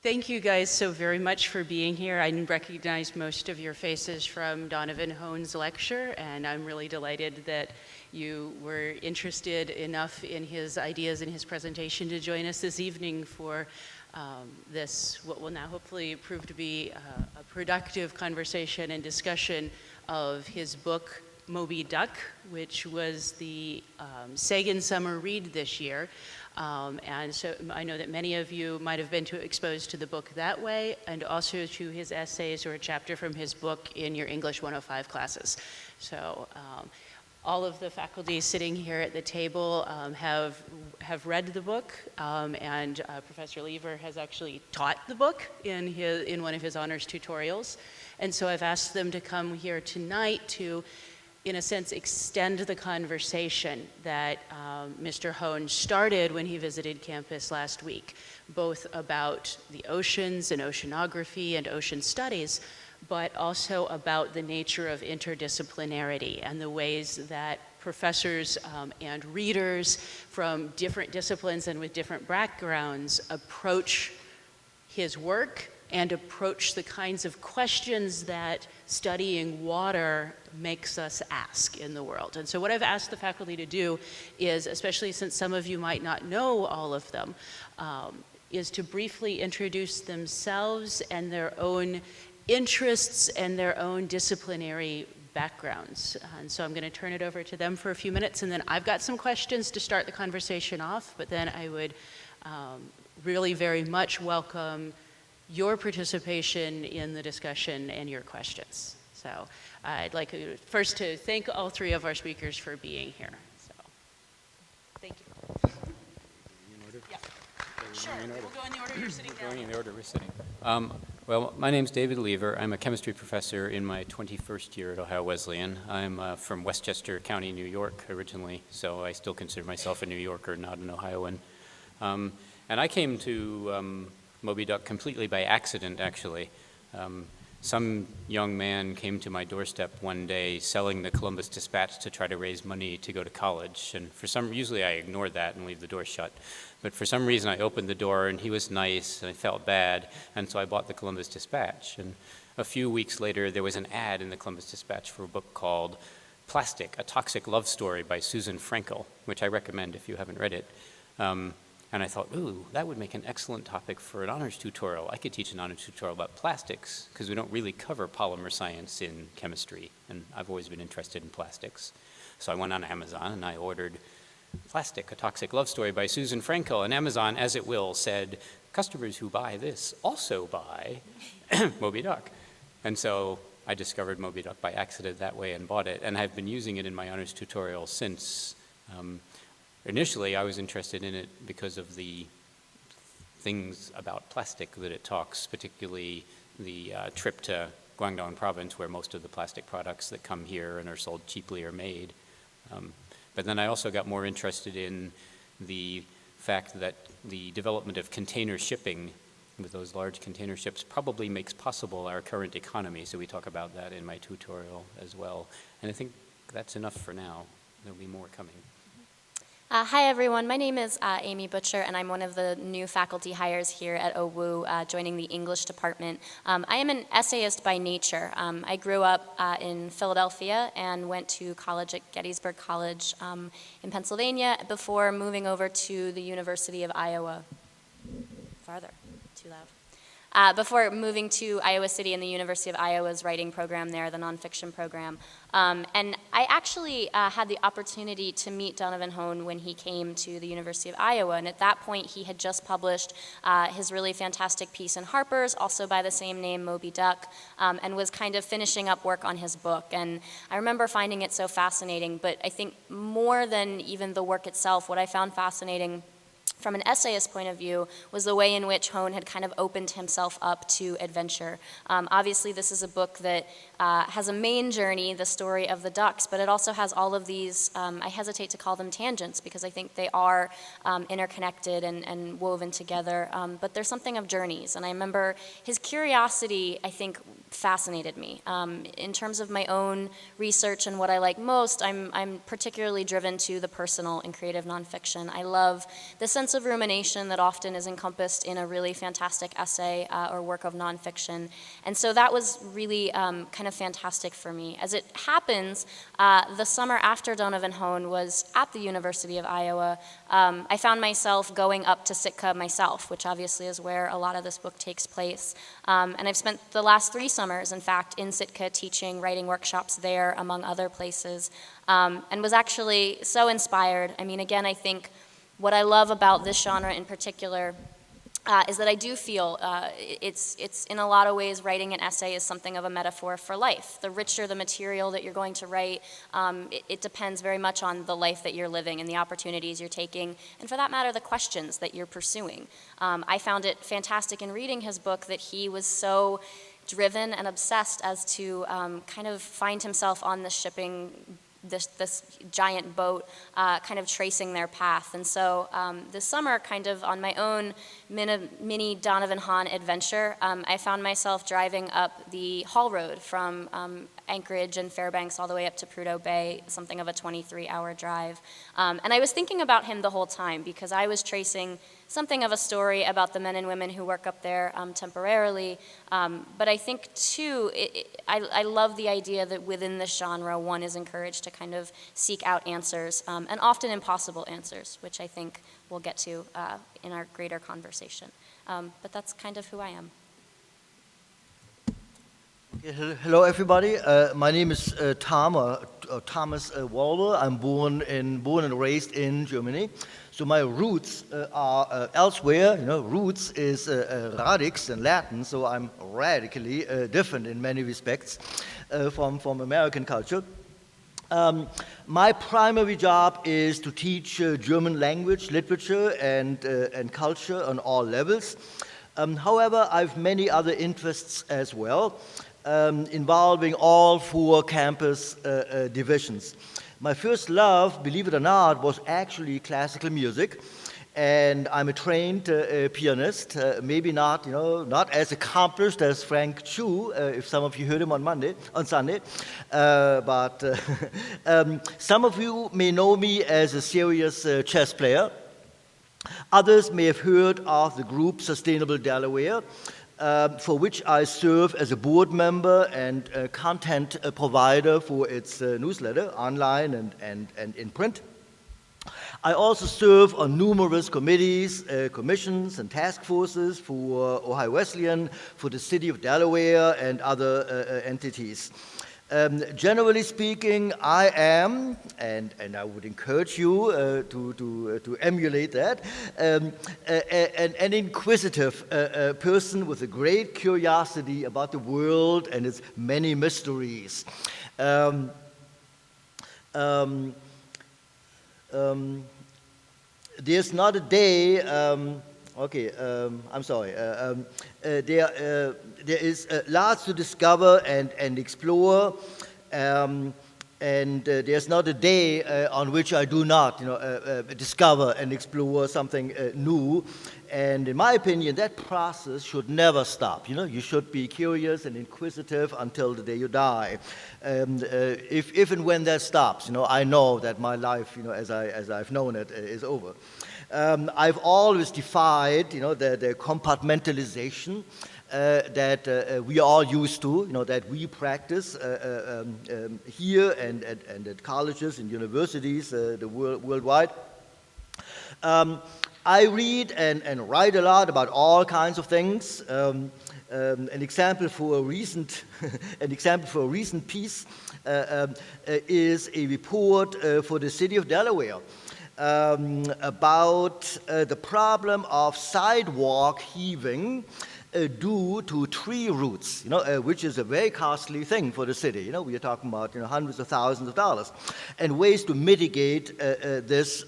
Thank you guys so very much for being here. I recognize most of your faces from Donovan Hohn's lecture, and I'm really delighted that you were interested enough in his ideas and his presentation to join us this evening for this, what will now hopefully prove to be a productive conversation and discussion of his book, Moby Duck, which was the Sagan summer read this year. And so I know that many of you might have been exposed to the book that way, and also to his essays or a chapter from his book in your English 105 classes. So all of the faculty sitting here at the table have read the book, and Professor Lever has actually taught the book in one of his honors tutorials. And so I've asked them to come here tonight to, in a sense, extend the conversation that Mr. Hohn started when he visited campus last week, both about the oceans and oceanography and ocean studies, but also about the nature of interdisciplinarity and the ways that professors and readers from different disciplines and with different backgrounds approach his work and approach the kinds of questions that studying water makes us ask in the world. And so what I've asked the faculty to do is, especially since some of you might not know all of them, is to briefly introduce themselves and their own interests and their own disciplinary backgrounds. And so I'm going to turn it over to them for a few minutes, and then I've got some questions to start the conversation off, but then I would really very much welcome your participation in the discussion and your questions. So I'd like first to thank all three of our speakers for being here. So thank you. In order? Yeah. Sure. We'll go in the order you're sitting down. Going in the order we're sitting. Well, my name's David Lever. I'm a chemistry professor in my 21st year at Ohio Wesleyan. I'm from Westchester County, New York originally, so I still consider myself a New Yorker, not an Ohioan. And I came to Moby Duck completely by accident, actually. Some young man came to my doorstep one day selling the Columbus Dispatch to try to raise money to go to college. And usually I ignored that and leave the door shut. But for some reason I opened the door and he was nice and I felt bad. And so I bought the Columbus Dispatch. And a few weeks later there was an ad in the Columbus Dispatch for a book called Plastic, A Toxic Love Story by Susan Frankel, which I recommend if you haven't read it. And I thought, ooh, that would make an excellent topic for an honors tutorial. I could teach an honors tutorial about plastics, because we don't really cover polymer science in chemistry, and I've always been interested in plastics. So I went on Amazon and I ordered Plastic, A Toxic Love Story by Susan Frankel, and Amazon, as it will, said, customers who buy this also buy Moby Duck. And so I discovered Moby Duck by accident that way and bought it, and I've been using it in my honors tutorial since. Initially, I was interested in it because of the things about plastic that it talks, particularly the trip to Guangdong province, where most of the plastic products that come here and are sold cheaply are made. But then I also got more interested in the fact that the development of container shipping with those large container ships probably makes possible our current economy. So we talk about that in my tutorial as well. And I think that's enough for now. There'll be more coming. Hi everyone, my name is Amy Butcher and I'm one of the new faculty hires here at OWU, joining the English department. I am an essayist by nature. I grew up in Philadelphia and went to college at Gettysburg College in Pennsylvania before moving over to the University of Iowa. Farther, too loud. Before moving to Iowa City and the University of Iowa's writing program there, the nonfiction program. And I actually had the opportunity to meet Donovan Hohn when he came to the University of Iowa. And at that point, he had just published his really fantastic piece in Harper's, also by the same name, Moby Duck, and was kind of finishing up work on his book. And I remember finding it so fascinating, but I think more than even the work itself, what I found fascinating from an essayist point of view was the way in which Hohn had kind of opened himself up to adventure. Obviously, this is a book that has a main journey, the story of the ducks, but it also has all of these, I hesitate to call them tangents because I think they are interconnected and woven together, but there's something of journeys. And I remember his curiosity, I think, fascinated me. In terms of my own research and what I like most, I'm particularly driven to the personal and creative nonfiction. I love the sense of rumination that often is encompassed in a really fantastic essay or work of nonfiction. And so that was really kind of fantastic for me. As it happens, the summer after Donovan Hone was at the University of Iowa. I found myself going up to Sitka myself, which obviously is where a lot of this book takes place. And I've spent the last 3 summers, in fact, in Sitka teaching writing workshops there, among other places, and was actually so inspired. I mean, again, I think what I love about this genre in particular is that I do feel it's in a lot of ways writing an essay is something of a metaphor for life. The richer the material that you're going to write, it depends very much on the life that you're living and the opportunities you're taking, and for that matter, the questions that you're pursuing. I found it fantastic in reading his book that he was so driven and obsessed as to kind of find himself on the shipping this giant boat, kind of tracing their path. And so this summer, kind of on my own mini Donovan Hahn adventure, I found myself driving up the Haul Road from Anchorage and Fairbanks all the way up to Prudhoe Bay, something of a 23-hour drive. And I was thinking about him the whole time because I was tracing something of a story about the men and women who work up there temporarily. But I think, too, I love the idea that within this genre, one is encouraged to kind of seek out answers, and often impossible answers, which I think we'll get to in our greater conversation. But that's kind of who I am. Hello, everybody. My name is Thomas Walder. I'm born and raised in Germany. So my roots are elsewhere. You know, roots is radix in Latin. So I'm radically different in many respects from American culture. My primary job is to teach German language, literature, and culture on all levels. However, I have many other interests as well, involving all 4 campus divisions. My first love, believe it or not, was actually classical music, and I'm a trained pianist. Maybe not, not as accomplished as Frank Chu, if some of you heard him on Sunday. But some of you may know me as a serious chess player. Others may have heard of the group Sustainable Delaware, for which I serve as a board member and content provider for its newsletter, online and in print. I also serve on numerous committees, commissions, and task forces for Ohio Wesleyan, for the city of Delaware, and other entities. Generally speaking, I am, and I would encourage you to emulate that, an inquisitive person with a great curiosity about the world and its many mysteries. There's not a day. I'm sorry. There is lots to discover and explore, and there's not a day on which I do not, discover and explore something new. And in my opinion, that process should never stop. You should be curious and inquisitive until the day you die. If and when that stops, I know that my life, as I've known it, is over. I've always defied, the compartmentalization that we are all used to, that we practice here and at colleges and universities worldwide. I read and write a lot about all kinds of things. An example for a recent piece is a report for the city of Delaware. About the problem of sidewalk heaving due to tree roots, which is a very costly thing for the city. We are talking about hundreds of thousands of dollars, and ways to mitigate this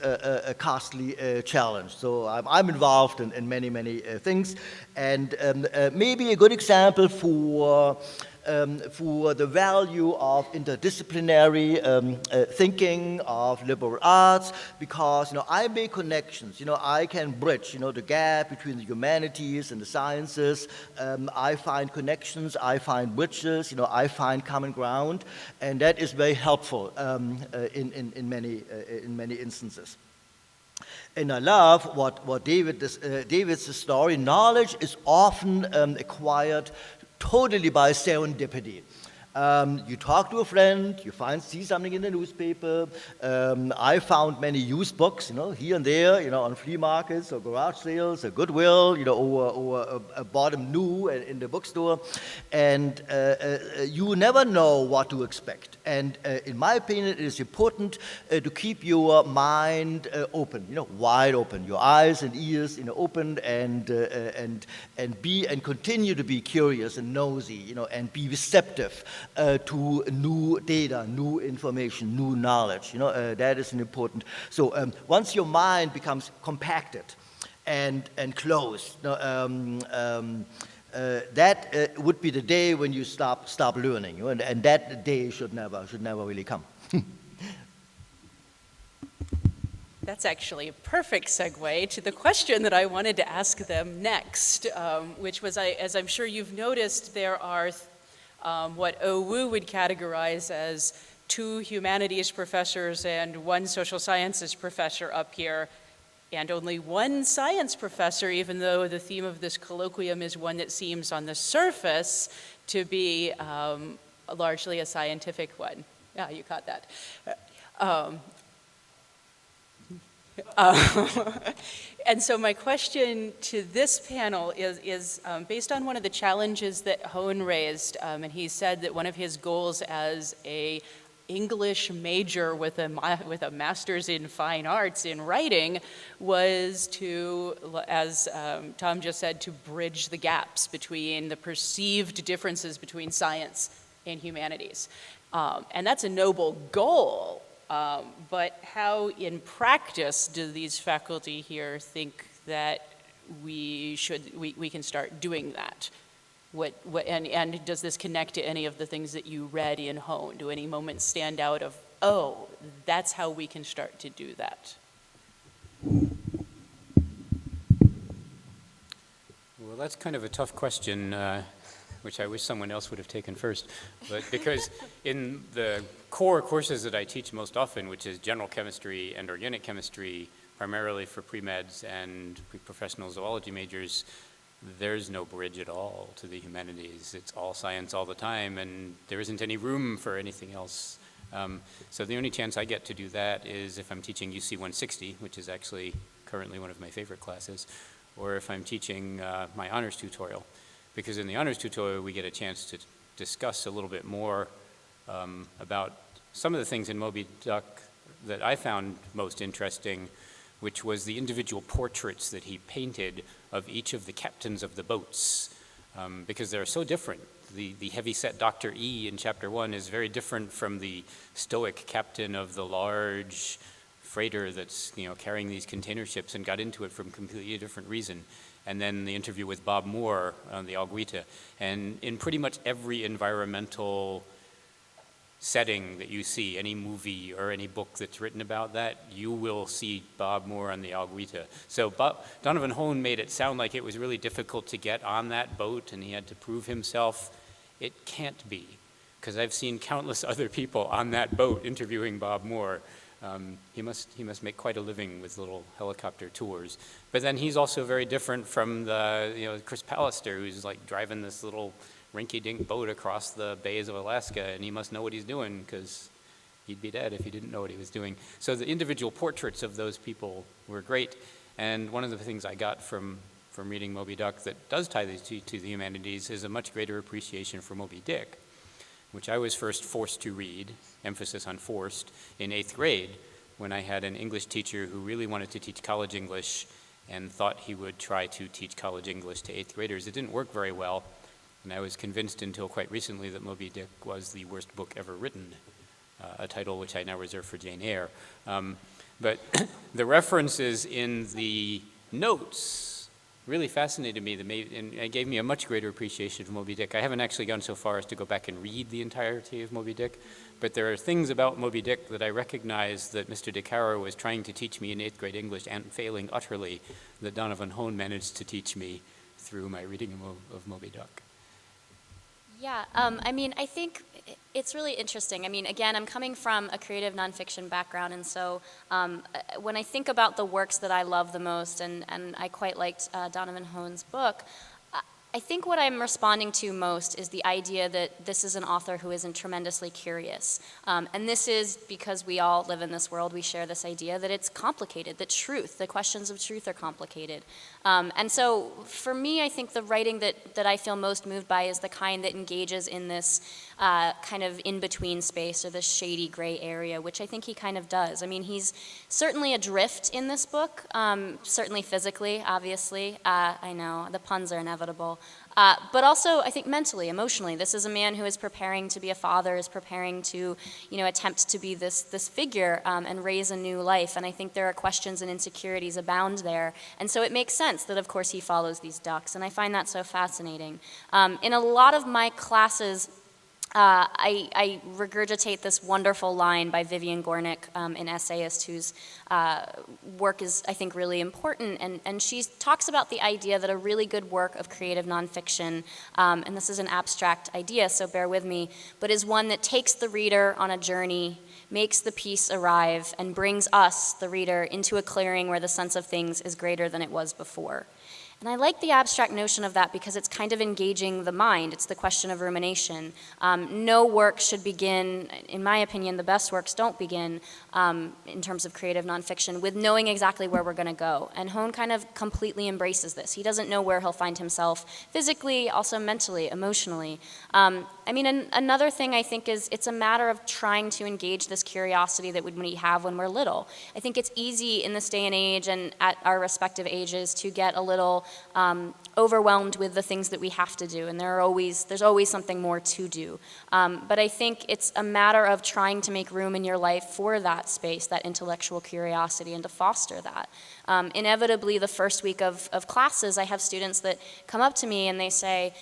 costly challenge. So I'm involved in many things, and maybe a good example for for the value of interdisciplinary thinking, of liberal arts, because I make connections. I can bridge the gap between the humanities and the sciences. I find connections, I find bridges, I find common ground, and that is very helpful in many instances. And I love what David's story. Knowledge is often acquired totally by serendipity. You talk to a friend, you see something in the newspaper. I found many used books, here and there, on flea markets or garage sales or Goodwill, or bought them new in the bookstore. And you never know what to expect. And in my opinion, it is important to keep your mind open, wide open, your eyes and ears, open, and continue to be curious and nosy, and be receptive to new data, new information, new knowledge. That is important. So once your mind becomes compacted and closed, that would be the day when you stop learning, and that day should never really come. That's actually a perfect segue to the question that I wanted to ask them next, which was, as I'm sure you've noticed, there are what OWU would categorize as 2 humanities professors and 1 social sciences professor up here, and only 1 science professor, even though the theme of this colloquium is one that seems on the surface to be largely a scientific one. Yeah, you caught that. And so my question to this panel is based on one of the challenges that Hone raised, and he said that one of his goals as a English major with a master's in fine arts in writing was to, as Tom just said, to bridge the gaps between the perceived differences between science and humanities. And that's a noble goal. But how in practice do these faculty here think that we can start doing that? And does this connect to any of the things that you read in Hone? Do any moments stand out of, oh, that's how we can start to do that? Well, that's kind of a tough question, which I wish someone else would have taken first. But because in the core courses that I teach most often, which is general chemistry and organic chemistry, primarily for pre-meds and pre-professional zoology majors, there's no bridge at all to the humanities. It's all science all the time, and there isn't any room for anything else. So the only chance I get to do that is if I'm teaching UC 160, which is actually currently one of my favorite classes, or if I'm teaching my honors tutorial. Because in the honors tutorial, we get a chance to discuss a little bit more about some of the things in Moby Duck that I found most interesting, which was the individual portraits that he painted of each of the captains of the boats, because they're so different. The heavy-set Dr. E in Chapter 1 is very different from the stoic captain of the large freighter that's carrying these container ships and got into it for a completely different reason. And then the interview with Bob Moore on the Alguita. And in pretty much every environmental setting that you see, any movie or any book that's written about that, you will see Bob Moore on the Alguita. So Donovan Hone made it sound like it was really difficult to get on that boat and he had to prove himself. It can't be, because I've seen countless other people on that boat interviewing Bob Moore. He must make quite a living with little helicopter tours. But then he's also very different from the Chris Pallister, who's like driving this little rinky-dink boat across the bays of Alaska, and he must know what he's doing because he'd be dead if he didn't know what he was doing. So the individual portraits of those people were great, and one of the things I got from reading Moby Duck that does tie these to the humanities is a much greater appreciation for Moby Dick, which I was first forced to read, emphasis on forced, in 8th grade when I had an English teacher who really wanted to teach college English and thought he would try to teach college English to 8th graders. It didn't work very well, and I was convinced until quite recently that Moby Dick was the worst book ever written, a title which I now reserve for Jane Eyre. But the references in the notes really fascinated me and it gave me a much greater appreciation of Moby Dick. I haven't actually gone so far as to go back and read the entirety of Moby Dick, but there are things about Moby Dick that I recognize that Mr. De Caro was trying to teach me in 8th grade English and failing utterly, that Donovan Hone managed to teach me through my reading of Moby Dick. Yeah, I mean, I think it's really interesting. I mean, again, I'm coming from a creative nonfiction background, and so when I think about the works that I love the most, and I quite liked Donovan Hone's book, I think what I'm responding to most is the idea that this is an author who isn't tremendously curious. And this is because we all live in this world, we share this idea that it's complicated, that the questions of truth are complicated. And so for me, I think the writing that I feel most moved by is the kind that engages in this kind of in-between space or this shady gray area, which I think he kind of does. I mean, he's certainly adrift in this book, certainly physically, obviously. I know, the puns are inevitable. But also, I think mentally, emotionally, this is a man who is preparing to be a father, is preparing to, attempt to be this figure and raise a new life. And I think there are questions and insecurities abound there. And so it makes sense that, of course, he follows these ducks. And I find that so fascinating. In a lot of my classes, I regurgitate this wonderful line by Vivian Gornick, an essayist whose work is, I think, really important. And she talks about the idea that a really good work of creative nonfiction, and this is an abstract idea, so bear with me, but is one that takes the reader on a journey, makes the piece arrive, and brings us, the reader, into a clearing where the sense of things is greater than it was before. And I like the abstract notion of that because it's kind of engaging the mind. It's the question of rumination. No work should begin, in my opinion, the best works don't begin in terms of creative nonfiction with knowing exactly where we're going to go. And Hone kind of completely embraces this. He doesn't know where he'll find himself physically, also mentally, emotionally. I mean, another thing I think is it's a matter of trying to engage this curiosity that we have when we're little. I think it's easy in this day and age and at our respective ages to get a little overwhelmed with the things that we have to do, and there's always something more to do. But I think it's a matter of trying to make room in your life for that space, that intellectual curiosity, and to foster that. Inevitably, the first week of classes, I have students that come up to me and they say,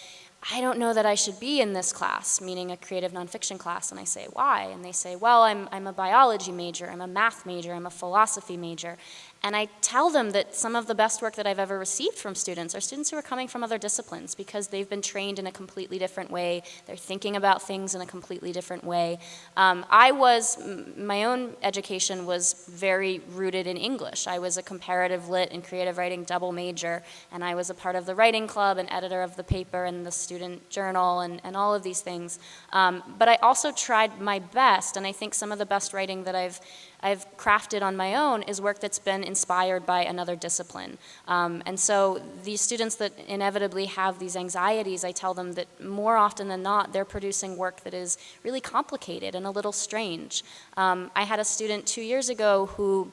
I don't know that I should be in this class, meaning a creative nonfiction class. And I say, why? And they say, well, I'm a biology major, I'm a math major, I'm a philosophy major. And I tell them that some of the best work that I've ever received from students are students who are coming from other disciplines because they've been trained in a completely different way. They're thinking about things in a completely different way. My own education was very rooted in English. I was a comparative lit and creative writing double major, and I was a part of the writing club and editor of the paper and the student journal and all of these things. But I also tried my best, and I think some of the best writing that I've crafted on my own is work that's been inspired by another discipline. And so these students that inevitably have these anxieties, I tell them that more often than not, they're producing work that is really complicated and a little strange. I had a student 2 years ago who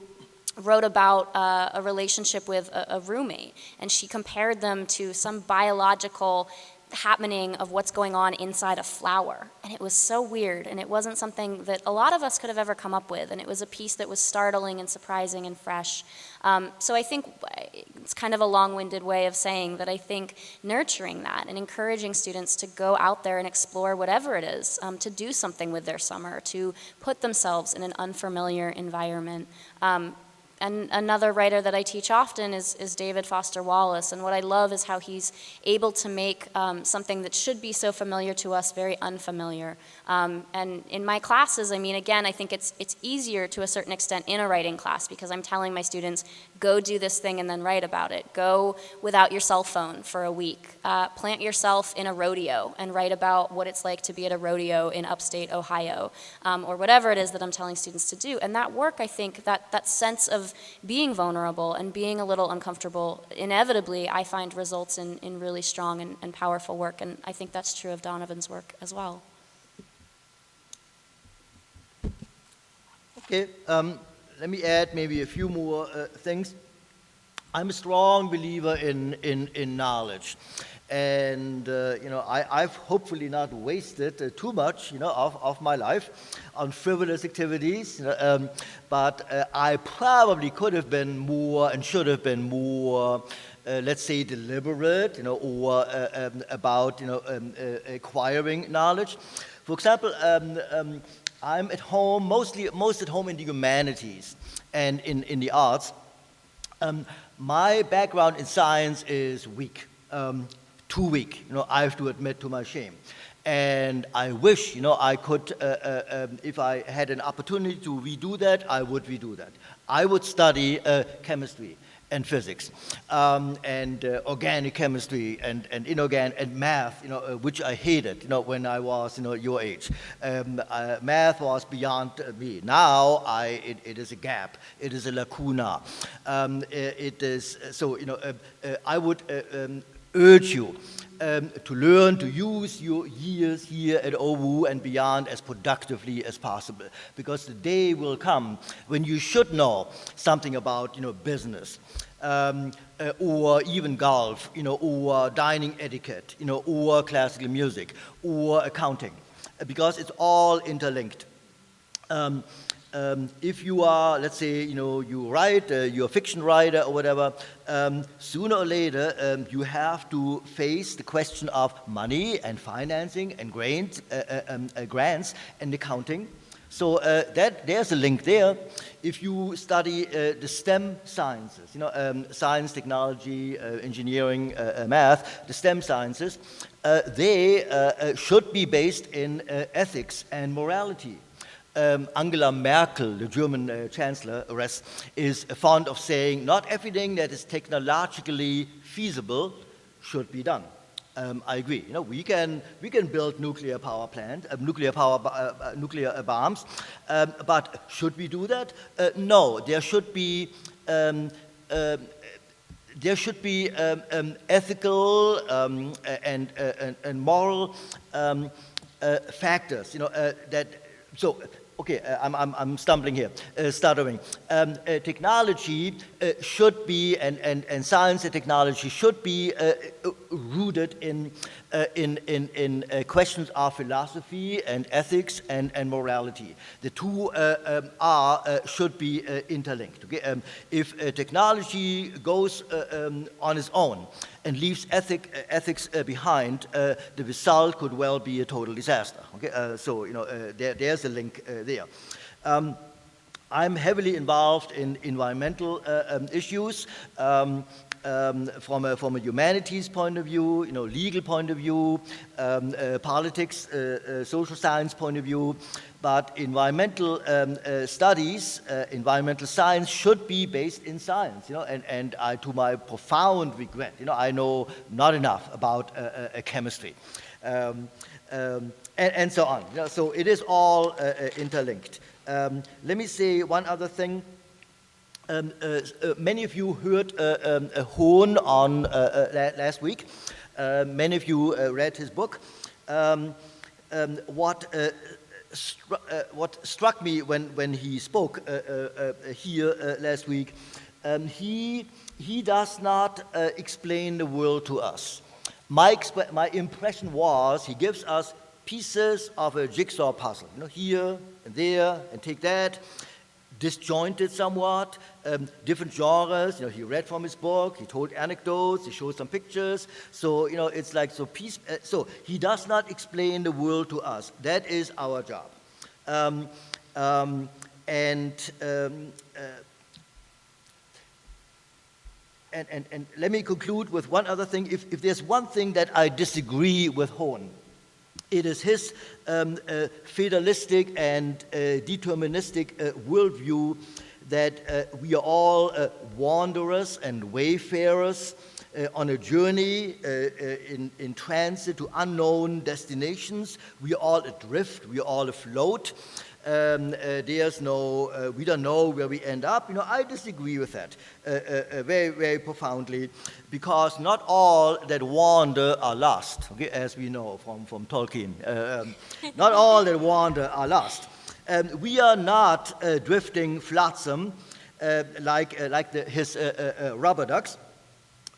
wrote about a relationship with a roommate, and she compared them to some biological happening of what's going on inside a flower. And it was so weird, and it wasn't something that a lot of us could have ever come up with, and it was a piece that was startling and surprising and fresh. So I think it's kind of a long-winded way of saying that I think nurturing that and encouraging students to go out there and explore whatever it is, to do something with their summer, to put themselves in an unfamiliar environment. And another writer that I teach often is David Foster Wallace, and what I love is how he's able to make something that should be so familiar to us very unfamiliar. And in my classes, I mean, again, I think it's easier to a certain extent in a writing class because I'm telling my students, go do this thing and then write about it. Go without your cell phone for a week. Plant yourself in a rodeo and write about what it's like to be at a rodeo in upstate Ohio, or whatever it is that I'm telling students to do. And that work, I think, that sense of being vulnerable and being a little uncomfortable, inevitably, I find results in really strong and powerful work. And I think that's true of Donovan's work as well. Okay, let me add maybe a few more things. I'm a strong believer in knowledge. And, I've hopefully not wasted too much, of my life on frivolous activities, but I probably could have been more and should have been more let's say, deliberate, or about, acquiring knowledge. For example, I'm at home, most at home in the humanities and in the arts. My background in science is weak, too weak, I have to admit to my shame. And I wish, I could, if I had an opportunity to redo that, I would redo that. I would study chemistry and physics, and organic chemistry and inorganic and math, which I hated, when I was, your age. Math was beyond me. Now it is a gap. It is a lacuna. It is so. I would urge you to learn to use your years here at OWU and beyond as productively as possible, because the day will come when you should know something about business, or even golf, or dining etiquette, or classical music, or accounting, because it's all interlinked. If you are, let's say, you write, you're a fiction writer or whatever, sooner or later you have to face the question of money and financing and grants and accounting. So there's a link there. If you study the STEM sciences, science, technology, engineering, math, the STEM sciences, they should be based in ethics and morality. Angela Merkel, the German chancellor, is fond of saying not everything that is technologically feasible should be done. I agree. We can build nuclear power plant, nuclear bombs, but should we do that? No. There should be ethical and moral factors. That. So, okay, I'm stumbling here, stuttering. Technology should be, and science and technology should be rooted in questions of philosophy and ethics and morality. The two should be interlinked. Okay? If technology goes on its own and leaves ethics behind, the result could well be a total disaster. Okay? So there's a link there. I'm heavily involved in environmental issues from a humanities point of view, legal point of view, politics, social science point of view. But environmental studies, environmental science should be based in science, and I, to my profound regret, I know not enough about chemistry, and so on. So it is all interlinked. Let me say one other thing. Many of you heard Hohn on last week. Many of you read his book. What struck me when he spoke here last week, he does not explain the world to us. My impression was he gives us pieces of a jigsaw puzzle, here and there, and take that, disjointed somewhat, different genres. He read from his book, he told anecdotes, he showed some pictures. So it's like so he does not explain the world to us. That is our job. And let me conclude with one other thing. If there's one thing that I disagree with Hohn, it is his fatalistic and deterministic worldview that we are all wanderers and wayfarers on a journey in transit to unknown destinations. We are all adrift, we are all afloat. There's no, we don't know where we end up. I disagree with that very, very profoundly, because not all that wander are lost, okay, as we know from Tolkien. Not all that wander are lost. We are not drifting flotsam like his rubber ducks.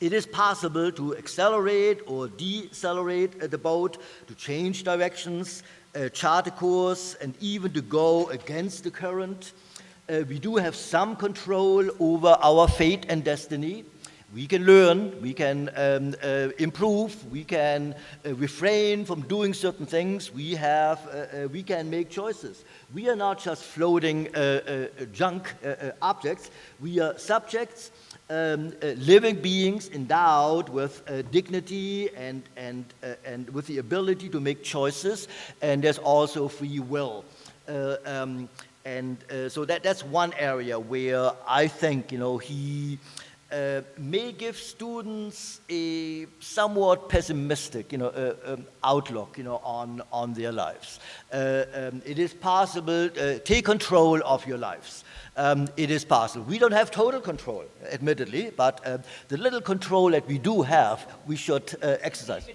It is possible to accelerate or decelerate the boat, to change directions, chart a course, and even to go against the current. We do have some control over our fate and destiny. We can learn, we can improve, we can refrain from doing certain things, we can make choices. We are not just floating junk objects, we are subjects, living beings endowed with dignity and with the ability to make choices, and there's also free will. So that's one area where I think, he may give students a somewhat pessimistic, outlook, on their lives. It is possible, take control of your lives. It is possible. We don't have total control, admittedly, but the little control that we do have, we should exercise.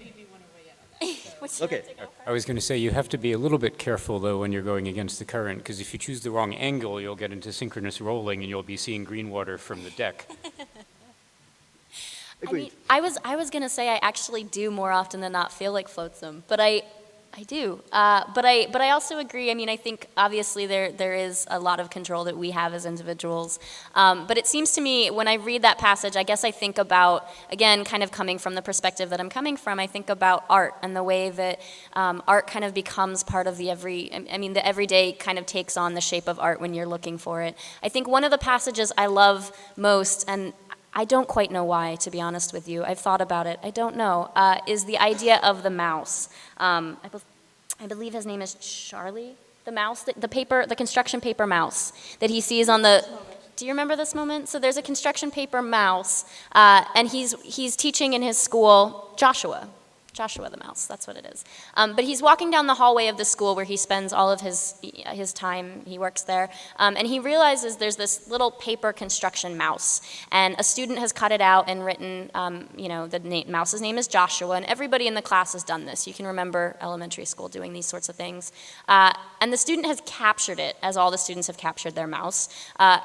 Okay. I was going to say, you have to be a little bit careful, though, when you're going against the current, because if you choose the wrong angle, you'll get into synchronous rolling, and you'll be seeing green water from the deck. Agreed. I was going to say I actually do more often than not feel like flotsam, but I do. But I also agree. I mean, I think obviously there is a lot of control that we have as individuals. But it seems to me when I read that passage, I guess I think about, again, kind of coming from the perspective that I'm coming from, I think about art and the way that art kind of becomes part of the everyday kind of takes on the shape of art when you're looking for it. I think one of the passages I love most, and I don't quite know why, to be honest with you. I've thought about it. I don't know. Is the idea of the mouse. I believe his name is Charlie, the mouse, the construction paper mouse that he sees on the. Do you remember this moment? So there's a construction paper mouse, and he's teaching in his school, Joshua the mouse, that's what it is. But he's walking down the hallway of the school where he spends all of his time, he works there, and he realizes there's this little paper construction mouse, and a student has cut it out and written, the mouse's name is Joshua, and everybody in the class has done this. You can remember elementary school doing these sorts of things. And the student has captured it, as all the students have captured their mouse,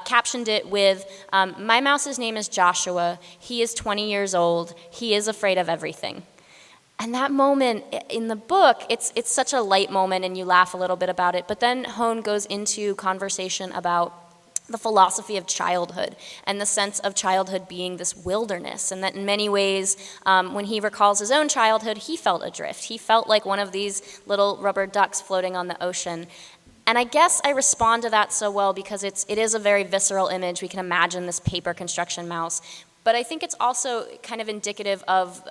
captioned it with, my mouse's name is Joshua, he is 20 years old, he is afraid of everything. And that moment in the book, it's such a light moment and you laugh a little bit about it, but then Hone goes into conversation about the philosophy of childhood and the sense of childhood being this wilderness, and that in many ways, when he recalls his own childhood, he felt adrift. He felt like one of these little rubber ducks floating on the ocean. And I guess I respond to that so well because it is a very visceral image. We can imagine this paper construction mouse, but I think it's also kind of indicative of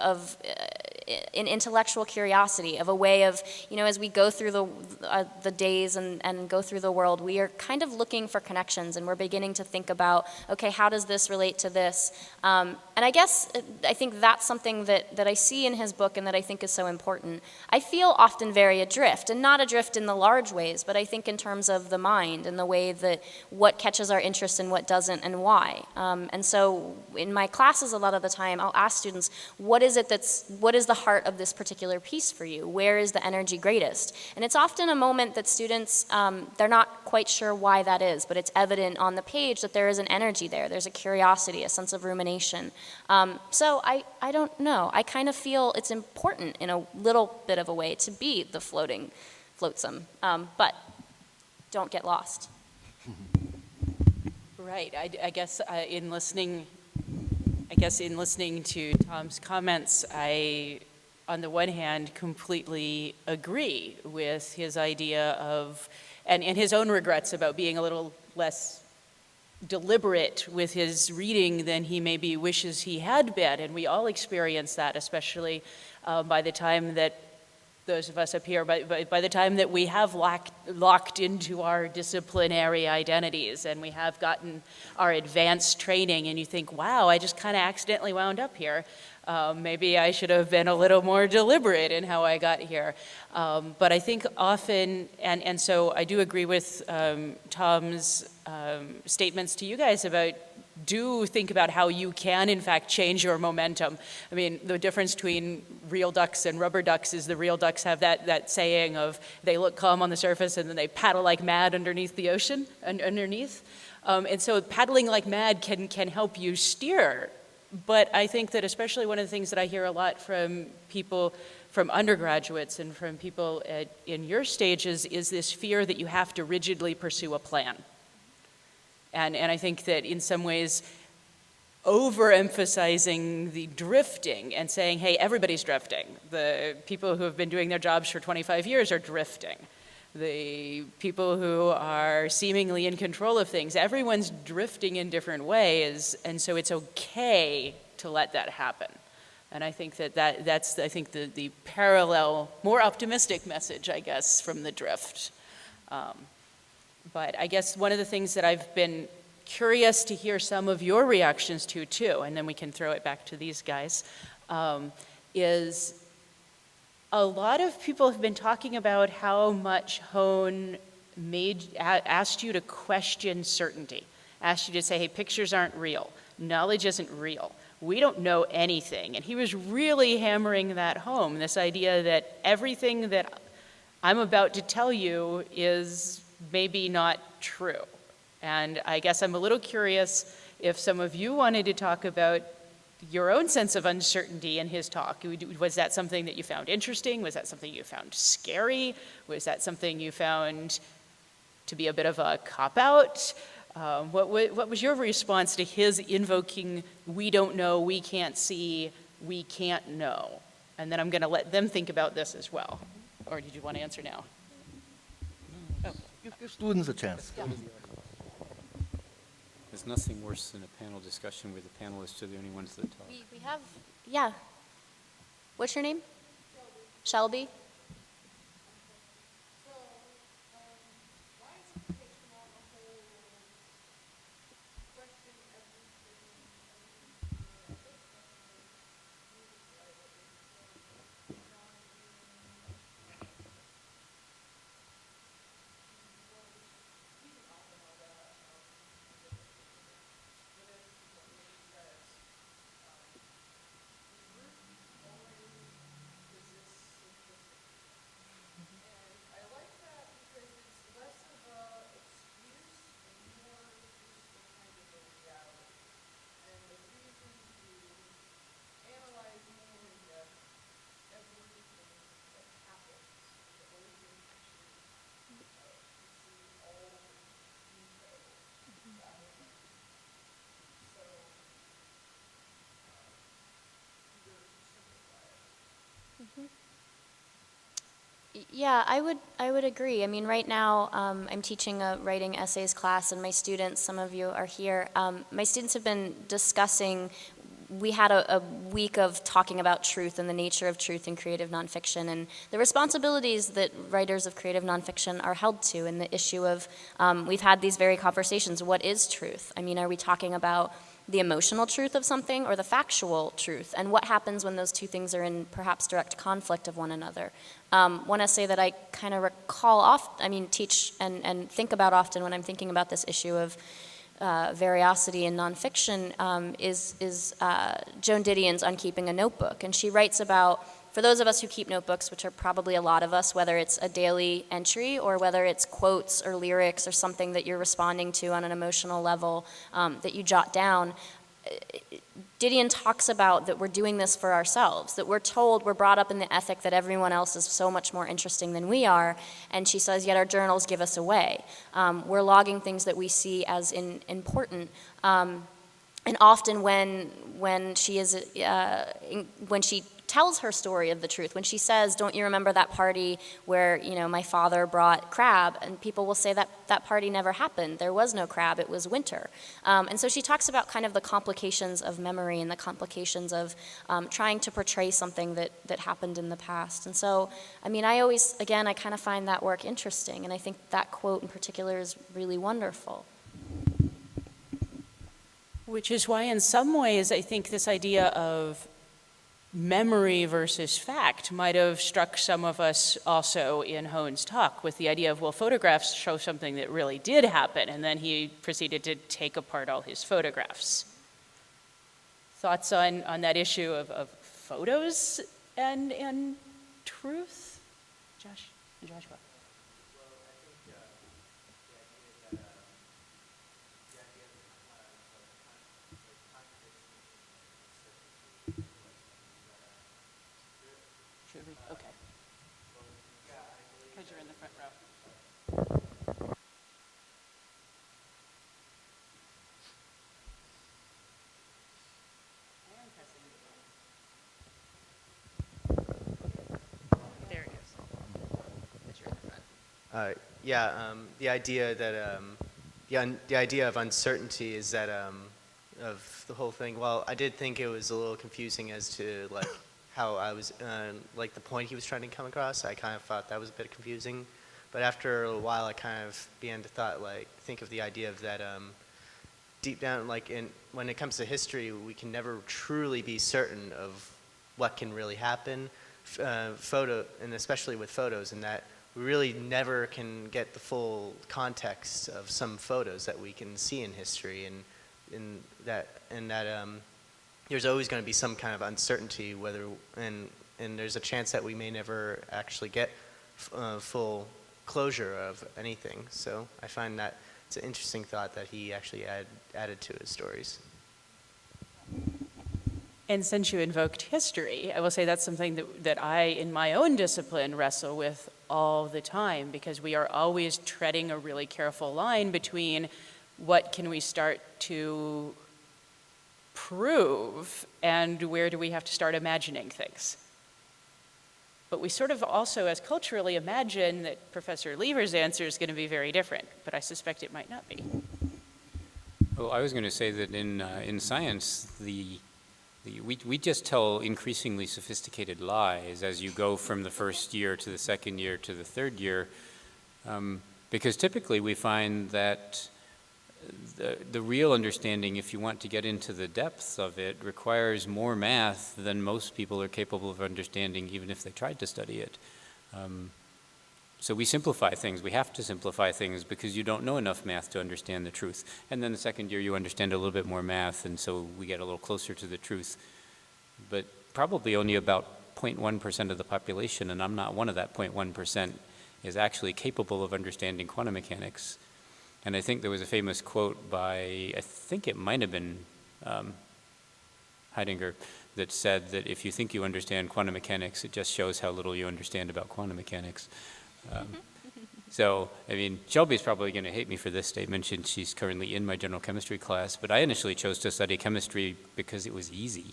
an intellectual curiosity, of a way of, as we go through the days and go through the world, we are kind of looking for connections, and we're beginning to think about, okay, how does this relate to this? And I think that's something that I see in his book and that I think is so important. I feel often very adrift, and not adrift in the large ways, but I think in terms of the mind and the way that what catches our interest and what doesn't and why. And so in my classes a lot of the time, I'll ask students, what is the heart of this particular piece for you? Where is the energy greatest? And it's often a moment that students, they're not quite sure why that is, but it's evident on the page that there is an energy there. There's a curiosity, a sense of rumination. So I don't know. I kind of feel it's important in a little bit of a way to be the flotsam, but don't get lost. Right. I guess in listening to Tom's comments, I, on the one hand, completely agree with his idea of, and his own regrets about being a little less deliberate with his reading than he maybe wishes he had been. And we all experience that, especially by the time that those of us up here, by the time that we have locked into our disciplinary identities and we have gotten our advanced training, and you think, wow, I just kind of accidentally wound up here. Maybe I should have been a little more deliberate in how I got here. But I think often, and so I do agree with Tom's statements to you guys about, do think about how you can, in fact, change your momentum. I mean, the difference between real ducks and rubber ducks is the real ducks have that saying of they look calm on the surface and then they paddle like mad underneath the ocean, underneath. And so paddling like mad can help you steer. But I think that especially one of the things that I hear a lot from people, from undergraduates and from people in your stages, is this fear that you have to rigidly pursue a plan. And I think that in some ways, overemphasizing the drifting and saying, hey, everybody's drifting. The people who have been doing their jobs for 25 years are drifting. The people who are seemingly in control of things, everyone's drifting in different ways, and so it's okay to let that happen. And I think that's the parallel, more optimistic message, I guess, from the drift. But I guess one of the things that I've been curious to hear some of your reactions to, too, and then we can throw it back to these guys, is a lot of people have been talking about how much Hone asked you to question certainty, asked you to say, hey, pictures aren't real, knowledge isn't real, we don't know anything. And he was really hammering that home, this idea that everything that I'm about to tell you is maybe not true. And I guess I'm a little curious if some of you wanted to talk about your own sense of uncertainty in his talk. Was that something that you found interesting? Was that something you found scary? Was that something you found to be a bit of a cop-out? What was your response to his invoking, we don't know, we can't see, we can't know? And then I'm going to let them think about this as well. Or did you want to answer now? Give students a chance. Yeah. There's nothing worse than a panel discussion where the panelists are the only ones that talk. We have, yeah. What's your name? Shelby. Yeah, I would agree. I mean, right now I'm teaching a writing essays class, and my students, some of you are here, my students have been discussing, we had a week of talking about truth and the nature of truth in creative nonfiction and the responsibilities that writers of creative nonfiction are held to, and the issue of, we've had these very conversations, what is truth? I mean, are we talking about the emotional truth of something or the factual truth? And what happens when those two things are in perhaps direct conflict of one another? One essay that I kind of recall teach and think about often when I'm thinking about this issue of veracity in nonfiction is Joan Didion's On Keeping a Notebook. And she writes about, for those of us who keep notebooks, which are probably a lot of us, whether it's a daily entry or whether it's quotes or lyrics or something that you're responding to on an emotional level that you jot down, Didion talks about that we're doing this for ourselves, that we're told, we're brought up in the ethic that everyone else is so much more interesting than we are, and she says, yet our journals give us away. We're logging things that we see as important. And often when she tells her story of the truth, when she says, don't you remember that party where, my father brought crab, and people will say that that party never happened. There was no crab, it was winter. And so she talks about kind of the complications of memory and the complications of trying to portray something that happened in the past. And so, I kind of find that work interesting, and I think that quote in particular is really wonderful. Which is why, in some ways, I think this idea of memory versus fact might have struck some of us also in Hone's talk, with the idea of, well, photographs show something that really did happen, and then he proceeded to take apart all his photographs. Thoughts on that issue of photos and truth? Joshua. Okay. Because you're in the front row. The idea that the idea of uncertainty is that of the whole thing. Well, I did think it was a little confusing as to like how I was like the point he was trying to come across. I kind of thought that was a bit confusing, but after a while, I kind of began to think of the idea of that deep down, like when it comes to history, we can never truly be certain of what can really happen. And especially with photos, and that we really never can get the full context of some photos that we can see in history, and that there's always going to be some kind of uncertainty and there's a chance that we may never actually get full closure of anything. So I find that it's an interesting thought that he actually added to his stories. And since you invoked history, I will say that's something that I, in my own discipline, wrestle with all the time, because we are always treading a really careful line between what can we start to prove and where do we have to start imagining things. But we sort of also, as culturally, imagine that Professor Lever's answer is going to be very different, but I suspect it might not be. Well, I was going to say that in science, we just tell increasingly sophisticated lies as you go from the first year to the second year to the third year, because typically we find that the real understanding, if you want to get into the depths of it, requires more math than most people are capable of understanding, even if they tried to study it. So we simplify things. We have to simplify things because you don't know enough math to understand the truth. And then the second year you understand a little bit more math, and so we get a little closer to the truth. But probably only about 0.1% of the population, and I'm not one of that 0.1%, is actually capable of understanding quantum mechanics. And I think there was a famous quote by, I think it might have been Heidegger, that said that if you think you understand quantum mechanics, it just shows how little you understand about quantum mechanics. So, I mean, Shelby's probably going to hate me for this statement since she's currently in my general chemistry class, but I initially chose to study chemistry because it was easy.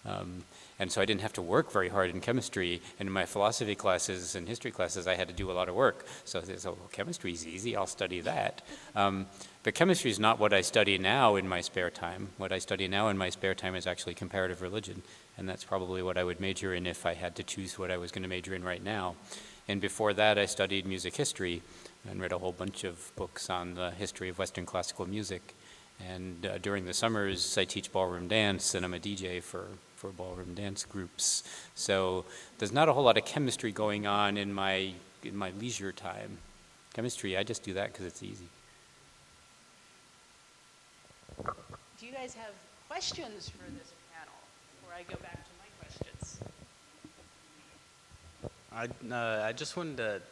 And so I didn't have to work very hard in chemistry. And in my philosophy classes and history classes, I had to do a lot of work. So I said, well, chemistry's easy, I'll study that. But chemistry is not what I study now in my spare time. What I study now in my spare time is actually comparative religion. And that's probably what I would major in if I had to choose what I was going to major in right now. And before that, I studied music history and read a whole bunch of books on the history of Western classical music. And during the summers, I teach ballroom dance, and I'm a DJ for ballroom dance groups. So there's not a whole lot of chemistry going on in my leisure time. Chemistry, I just do that because it's easy. Do you guys have questions for this panel before I go back to my questions? I just wanted to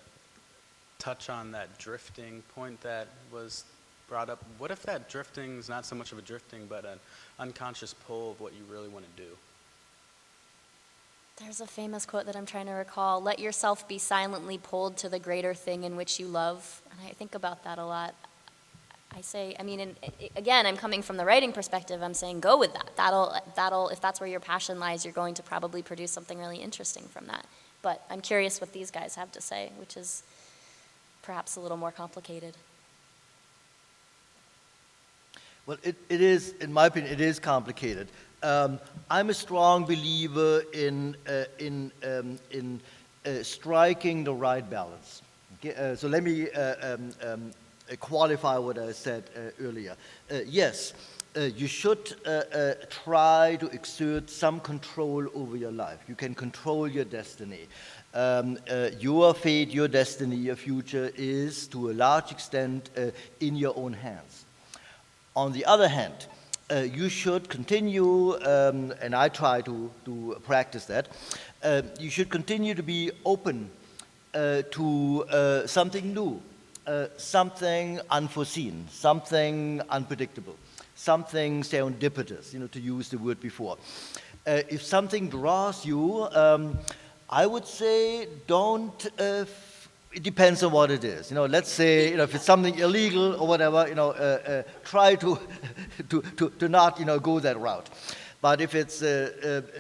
touch on that drifting point that was brought up. What if that drifting is not so much of a drifting, but an unconscious pull of what you really want to do? There's a famous quote that I'm trying to recall. Let yourself be silently pulled to the greater thing in which you love. And I think about that a lot. Again, I'm coming from the writing perspective. I'm saying go with that. That'll, if that's where your passion lies, you're going to probably produce something really interesting from that. But I'm curious what these guys have to say, which is perhaps a little more complicated. Well, it is, in my opinion, it is complicated. I'm a strong believer in striking the right balance. Okay, so let me qualify what I said earlier. Yes, you should try to exert some control over your life. You can control your destiny. Your fate, your destiny, your future is, to a large extent, in your own hands. On the other hand, you should continue, and I try to practice that, you should continue to be open to something new, something unforeseen, something unpredictable, something serendipitous, to use the word before. If something draws you, I would say don't, it depends on what it is. Let's say, if it's something illegal or whatever, try to not, go that route. But if it's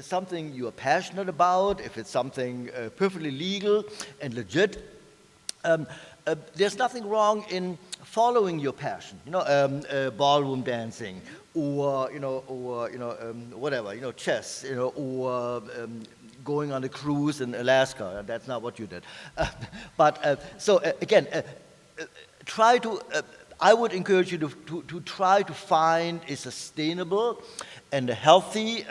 something you are passionate about, if it's something perfectly legal and legit, There's nothing wrong in following your passion, ballroom dancing, or whatever, chess, or going on a cruise in Alaska. That's not what you did, again, try to. I would encourage you to try to find a sustainable and a healthy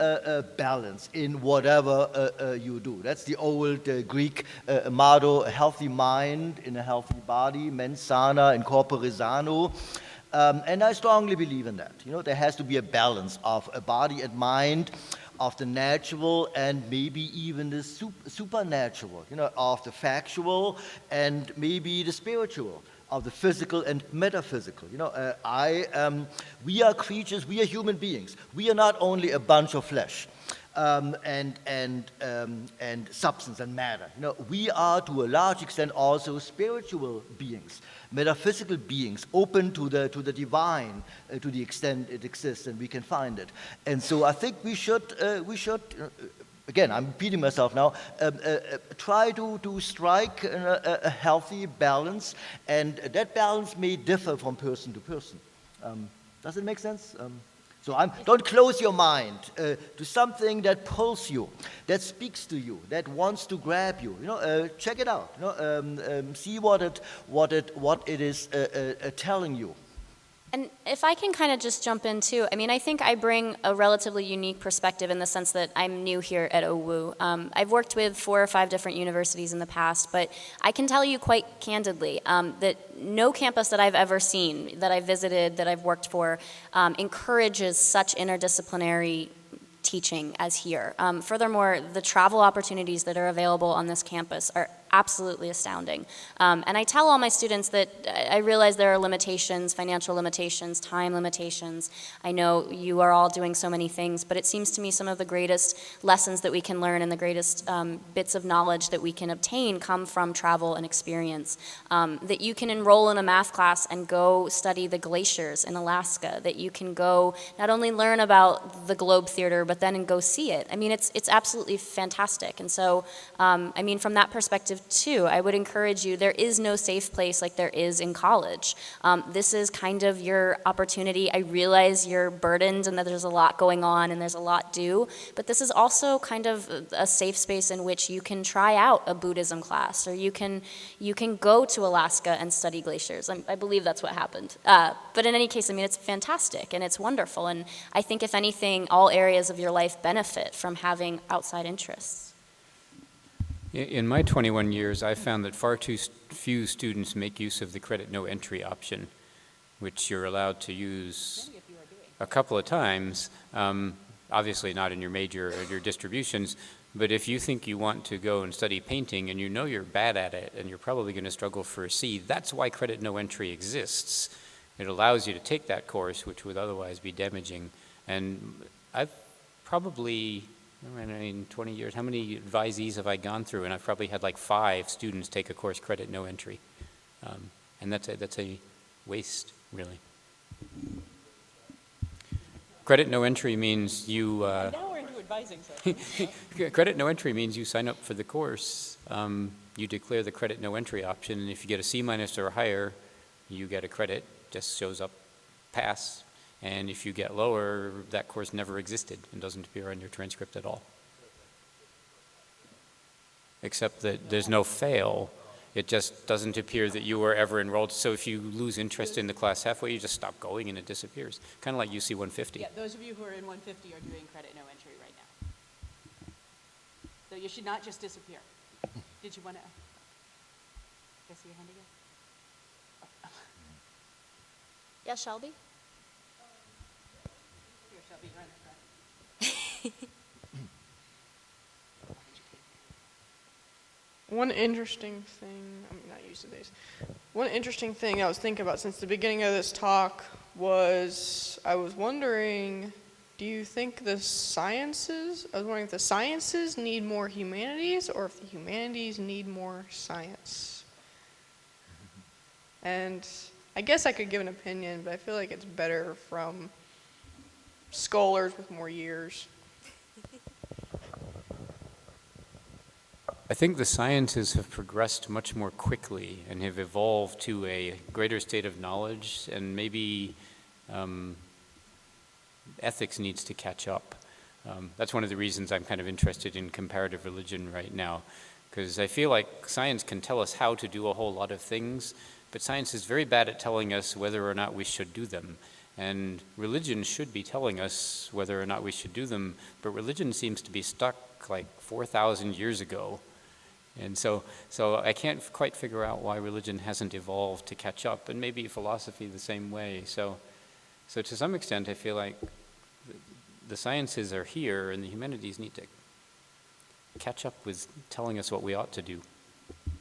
balance in whatever you do. That's the old Greek motto: a healthy mind in a healthy body, mens sana in corpore sano. And I strongly believe in that. There has to be a balance of a body and mind, of the natural and maybe even the supernatural, of the factual and maybe the spiritual, of the physical and metaphysical. We are creatures, we are human beings. We are not only a bunch of flesh and substance and matter. We are to a large extent also spiritual beings, metaphysical beings, open to the divine to the extent it exists and we can find it. And so I think we should again, I'm repeating myself now, try to strike a healthy balance, and that balance may differ from person to person. Does it make sense? Don't close your mind to something that pulls you, that speaks to you, that wants to grab you. Check it out. See what it is telling you. And if I can kind of just jump in too, I mean, I think I bring a relatively unique perspective in the sense that I'm new here at OWU. I've worked with 4 or 5 different universities in the past, but I can tell you quite candidly that no campus that I've ever seen, that I've visited, that I've worked for, encourages such interdisciplinary teaching as here. Furthermore, the travel opportunities that are available on this campus are absolutely astounding. And I tell all my students that I realize there are limitations, financial limitations, time limitations. I know you are all doing so many things, but it seems to me some of the greatest lessons that we can learn and the greatest bits of knowledge that we can obtain come from travel and experience. That you can enroll in a math class and go study the glaciers in Alaska, that you can go not only learn about the Globe Theater, but then go see it. I mean, it's absolutely fantastic. And so, I mean, from that perspective too, I would encourage you, there is no safe place like there is in college. This is kind of your opportunity. I realize you're burdened and that there's a lot going on and there's a lot due, but this is also kind of a safe space in which you can try out a Buddhism class, or you can go to Alaska and study glaciers. I believe that's what happened. But in any case, I mean, it's fantastic and it's wonderful. And I think if anything, all areas of your life benefit from having outside interests. In my 21 years, I found that far too few students make use of the credit no entry option, which you're allowed to use a couple of times, obviously not in your major or your distributions, but if you think you want to go and study painting and you know you're bad at it and you're probably going to struggle for a C, that's why credit no entry exists. It allows you to take that course, which would otherwise be damaging. And I've probably, in 20 years, how many advisees have I gone through? And I've probably had like 5 students take a course credit no entry. And that's a waste, really. Credit no entry means you... now we're into advising. So. Credit no entry means you sign up for the course. You declare the credit no entry option, and if you get a C- or higher, you get a credit, just shows up, pass. And if you get lower, that course never existed and doesn't appear on your transcript at all. Except that there's no fail. It just doesn't appear that you were ever enrolled. So if you lose interest in the class halfway, you just stop going and it disappears. Kind of like UC 150. Yeah, those of you who are in 150 are doing credit no entry right now. So you should not just disappear. Did you want to? Can I see your hand again? Yeah, Shelby? Here, Shelby, you're in the front. One interesting thing, I'm not used to this. One interesting thing I was thinking about since the beginning of this talk was, I was wondering, do you think I was wondering if the sciences need more humanities or if the humanities need more science? And I guess I could give an opinion, but I feel like it's better from scholars with more years. I think the sciences have progressed much more quickly and have evolved to a greater state of knowledge, and maybe ethics needs to catch up. That's one of the reasons I'm kind of interested in comparative religion right now, because I feel like science can tell us how to do a whole lot of things, but science is very bad at telling us whether or not we should do them. And religion should be telling us whether or not we should do them, but religion seems to be stuck like 4,000 years ago. And so I can't quite figure out why religion hasn't evolved to catch up, and maybe philosophy the same way. So to some extent, I feel like the sciences are here, and the humanities need to catch up with telling us what we ought to do.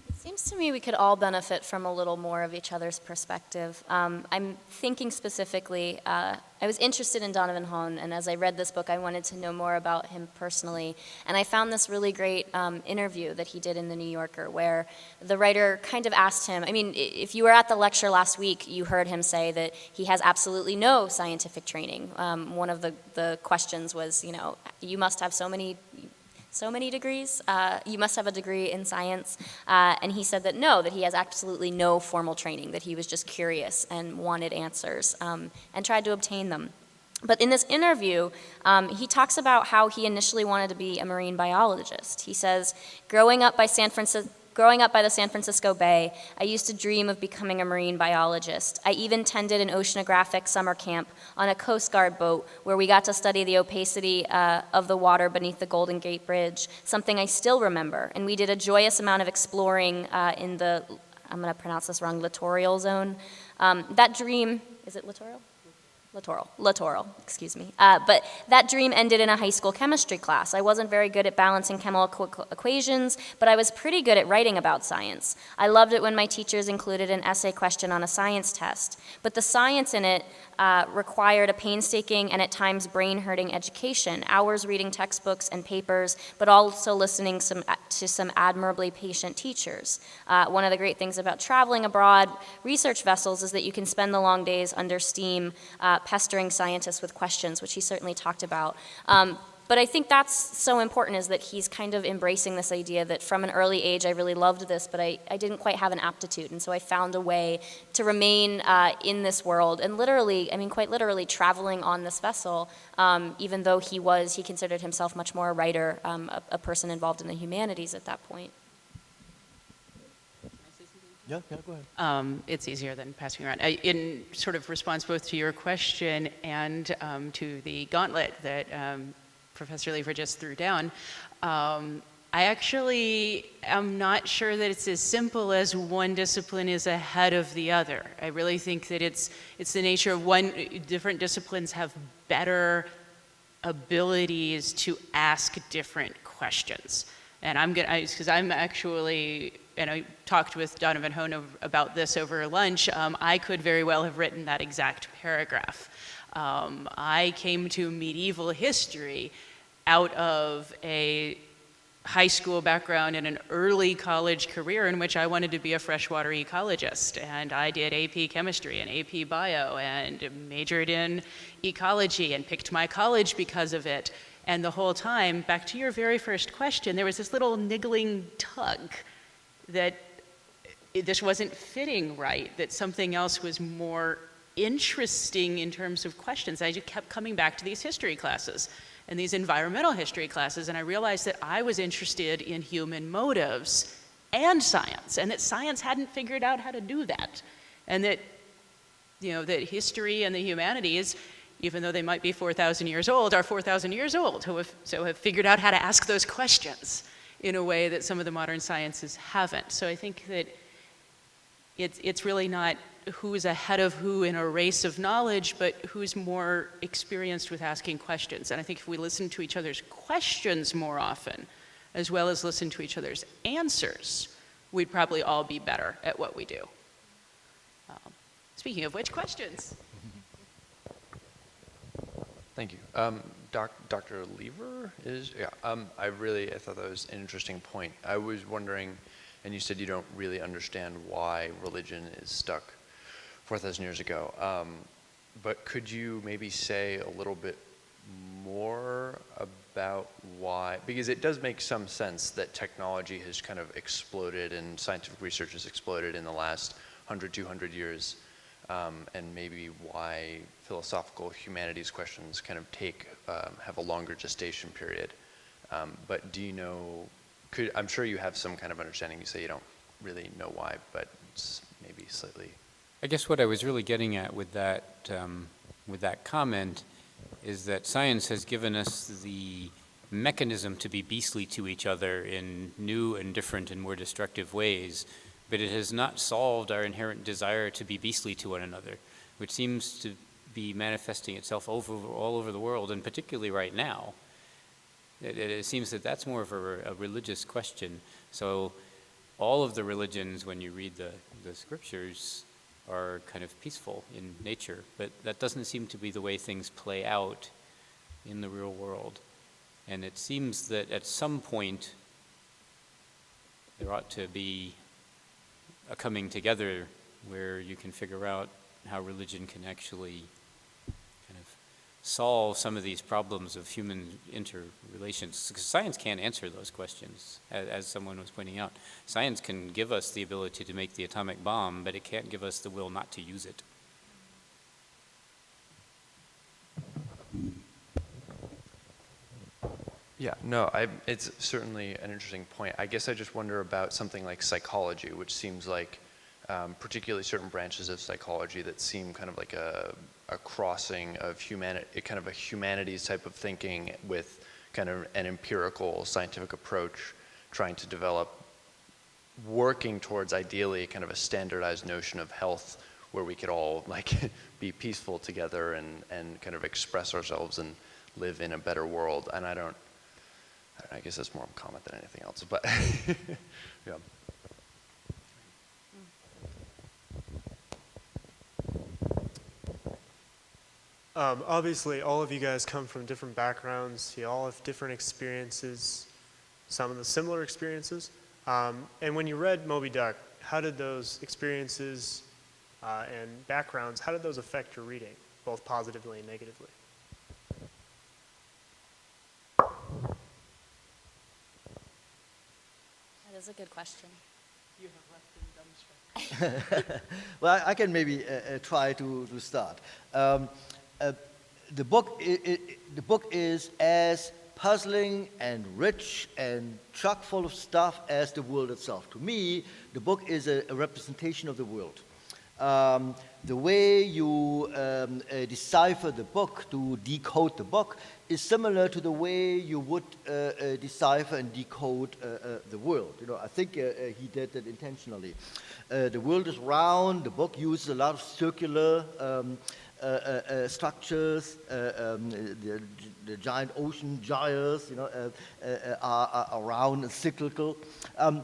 It seems to me we could all benefit from a little more of each other's perspective. I'm thinking specifically, I was interested in Donovan Hone, and as I read this book, I wanted to know more about him personally. And I found this really great interview that he did in The New Yorker, where the writer kind of asked him, I mean, if you were at the lecture last week, you heard him say that he has absolutely no scientific training. One of the questions was, you know, you must have so many degrees, you must have a degree in science, and he said that no, that he has absolutely no formal training, that he was just curious and wanted answers, and tried to obtain them. But in this interview, he talks about how he initially wanted to be a marine biologist. He says, growing up by the San Francisco Bay, I used to dream of becoming a marine biologist. I even attended an oceanographic summer camp on a Coast Guard boat where we got to study the opacity of the water beneath the Golden Gate Bridge, something I still remember. And we did a joyous amount of exploring in the, I'm going to pronounce this wrong, littoral zone. That dream, is it littoral? Littoral, excuse me. But that dream ended in a high school chemistry class. I wasn't very good at balancing chemical equations, but I was pretty good at writing about science. I loved it when my teachers included an essay question on a science test. But the science in it required a painstaking and at times brain-hurting education, hours reading textbooks and papers, but also listening to some admirably patient teachers. One of the great things about traveling abroad research vessels is that you can spend the long days under steam pestering scientists with questions, which he certainly talked about. But I think that's so important, is that he's kind of embracing this idea that from an early age I really loved this, but I didn't quite have an aptitude, and so I found a way to remain in this world, and literally, I mean quite literally, traveling on this vessel, even though he considered himself much more a writer, a person involved in the humanities at that point. Yeah, go ahead. It's easier than passing around. In sort of response both to your question and to the gauntlet that Professor Lever just threw down, I actually am not sure that it's as simple as one discipline is ahead of the other. I really think that it's the nature of different disciplines have better abilities to ask different questions. And because I'm actually, and I talked with Donovan Hone about this over lunch, I could very well have written that exact paragraph. I came to medieval history out of a high school background and an early college career in which I wanted to be a freshwater ecologist. And I did AP chemistry and AP bio and majored in ecology and picked my college because of it. And the whole time, back to your very first question, there was this little niggling tug that this wasn't fitting right, that something else was more interesting in terms of questions. I just kept coming back to these history classes and these environmental history classes, and I realized that I was interested in human motives and that science hadn't figured out how to do that. And that, that history and the humanities, even though they might be 4,000 years old, are 4,000 years old, who have figured out how to ask those questions in a way that some of the modern sciences haven't. So I think that it's really not who's ahead of who in a race of knowledge, but who's more experienced with asking questions. And I think if we listen to each other's questions more often, as well as listen to each other's answers, we'd probably all be better at what we do. Speaking of which, questions? Thank you. Dr. Lever is, I thought that was an interesting point. I was wondering, and you said you don't really understand why religion is stuck 4,000 years ago, but could you maybe say a little bit more about why, because it does make some sense that technology has kind of exploded and scientific research has exploded in the last 100, 200 years, and maybe why philosophical humanities questions kind of have a longer gestation period. But do you know, I'm sure you have some kind of understanding. You say you don't really know why, but it's maybe slightly. I guess what I was really getting at with that comment is that science has given us the mechanism to be beastly to each other in new and different and more destructive ways, but it has not solved our inherent desire to be beastly to one another, which seems to be manifesting itself all over the world, and particularly right now. It seems that that's more of a religious question. So all of the religions, when you read the scriptures, are kind of peaceful in nature, but that doesn't seem to be the way things play out in the real world. And it seems that at some point there ought to be a coming together where you can figure out how religion can actually kind of solve some of these problems of human interrelations. Because science can't answer those questions, as someone was pointing out. Science can give us the ability to make the atomic bomb, but it can't give us the will not to use it. Yeah, no, it's certainly an interesting point. I guess I just wonder about something like psychology, which seems like particularly certain branches of psychology that seem kind of like a crossing of kind of a humanities type of thinking with kind of an empirical scientific approach, trying to develop, working towards ideally kind of a standardized notion of health where we could all like be peaceful together and kind of express ourselves and live in a better world. And I guess that's more of a comment than anything else, but yeah. Obviously, all of you guys come from different backgrounds. You all have different experiences, some of the similar experiences. And when you read Moby Duck, how did those experiences and backgrounds, how did those affect your reading, both positively and negatively? That is a good question. You have left him dumbstruck. Well, I can maybe try to start. The book is as puzzling and rich and chock full of stuff as the world itself. To me, the book is a representation of the world. The way you decipher the book, to decode the book, is similar to the way you would decipher and decode the world. You know, I think he did that intentionally. The world is round. The book uses a lot of circular structures. The giant ocean gyres, you know, are round and cyclical. Now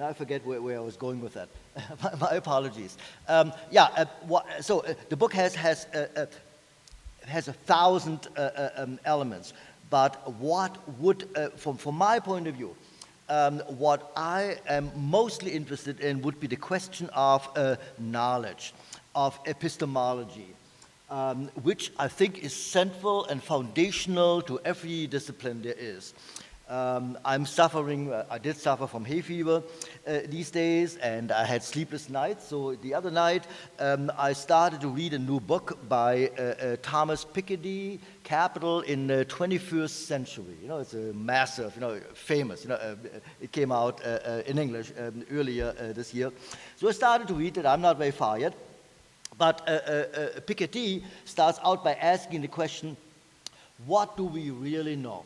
I forget where I was going with that. My apologies. So the book has 1,000 elements, but what would, from my point of view, what I am mostly interested in would be the question of knowledge, of epistemology, which I think is central and foundational to every discipline there is. I'm suffering, I did suffer from hay fever these days, and I had sleepless nights. So the other night, I started to read a new book by Thomas Piketty, Capital in the 21st Century. You know, it's a massive, you know, famous, you know, it came out in English earlier this year. So I started to read it. I'm not very far yet. But Piketty starts out by asking the question, what do we really know?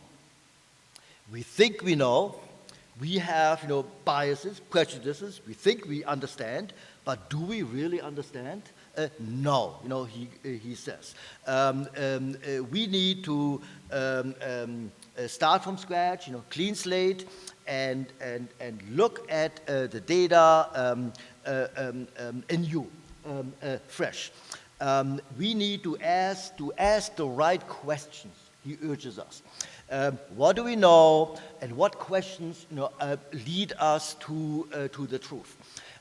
We think we know, we have, you know, biases, prejudices, we think we understand, but do we really understand? No, you know, he says. We need to start from scratch, you know, clean slate, and look at the data anew, fresh. We need to ask the right questions, he urges us. What do we know, and what questions lead us to the truth?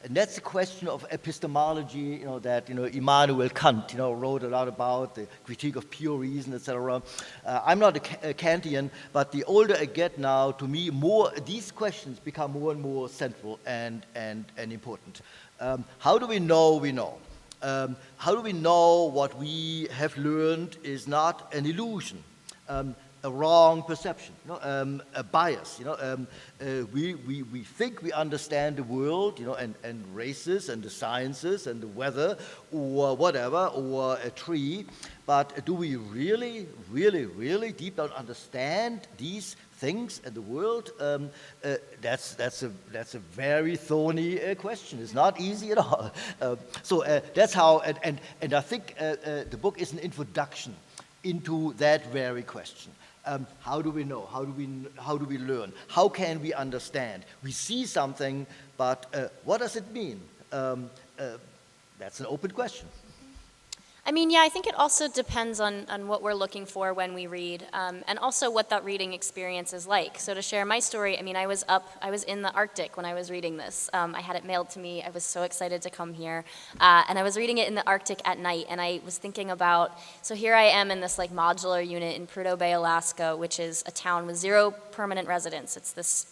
And that's the question of epistemology, that Immanuel Kant, wrote a lot about, the critique of pure reason, etc. I'm not a Kantian, but the older I get now, to me, these questions become more and more central and important. How do we know we know? How do we know what we have learned is not an illusion? A wrong perception, a bias. We think we understand the world, and races and the sciences and the weather or whatever, or a tree, but do we really, really, really deep down understand these things and the world? That's a very thorny question. It's not easy at all. So that's how, and I think the book is an introduction into that very question. How do we know? How do we learn? How can we understand? We see something, but what does it mean? That's an open question. I mean, yeah, I think it also depends on what we're looking for when we read, and also what that reading experience is like. So to share my story, I mean, I was in the Arctic when I was reading this. I had it mailed to me. I was so excited to come here. And I was reading it in the Arctic at night, and I was thinking about, so here I am in this like modular unit in Prudhoe Bay, Alaska, which is a town with 0 permanent residents. It's this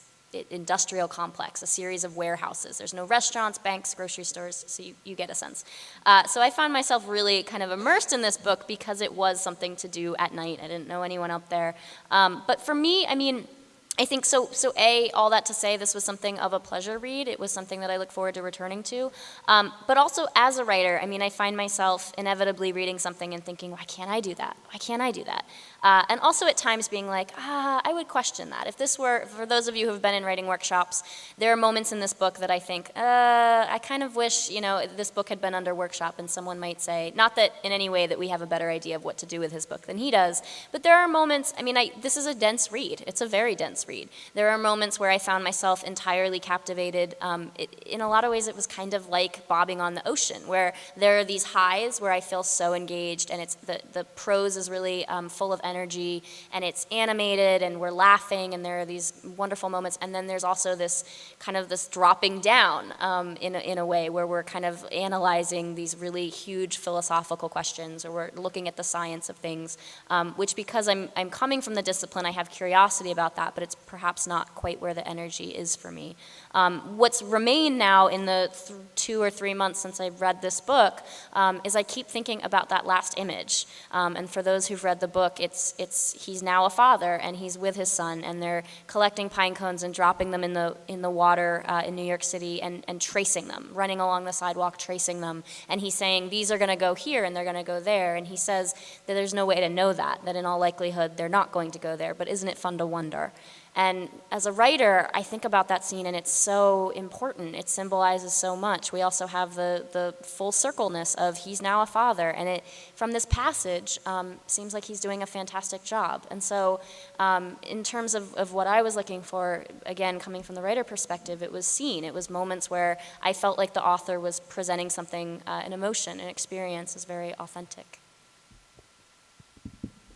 industrial complex, a series of warehouses. There's no restaurants, banks, grocery stores, so you get a sense. So I found myself really kind of immersed in this book because it was something to do at night. I didn't know anyone up there. But for me, I mean, I think so all that to say, this was something of a pleasure read. It was something that I look forward to returning to. But also as a writer, I mean, I find myself inevitably reading something and thinking, why can't I do that? Why can't I do that? And also at times being like, I would question that. If this were, for those of you who have been in writing workshops, there are moments in this book that I think, I kind of wish, this book had been under workshop, and someone might say, not that in any way that we have a better idea of what to do with his book than he does, but there are moments, I mean, this is a dense read. It's a very dense read. There are moments where I found myself entirely captivated. In a lot of ways, it was kind of like bobbing on the ocean, where there are these highs where I feel so engaged, and it's the prose is really full of energy, and it's animated, and we're laughing, and there are these wonderful moments, and then there's also this kind of this dropping down in a way where we're kind of analyzing these really huge philosophical questions, or we're looking at the science of things, which because I'm coming from the discipline, I have curiosity about that, but it's perhaps not quite where the energy is for me. What's remained now in the 2 or 3 months since I've read this book is I keep thinking about that last image. And for those who've read the book, he's now a father, and he's with his son, and they're collecting pine cones and dropping them in the water in New York City, and tracing them, running along the sidewalk, tracing them. And he's saying, these are going to go here, and they're going to go there. And he says that there's no way to know that in all likelihood they're not going to go there, but isn't it fun to wonder? And as a writer, I think about that scene, and it's so important. It symbolizes so much. We also have the full circleness of he's now a father, and it from this passage seems like he's doing a fantastic job. And so in terms of what I was looking for, again, coming from the writer perspective, it was seen. It was moments where I felt like the author was presenting something, an emotion, an experience is very authentic.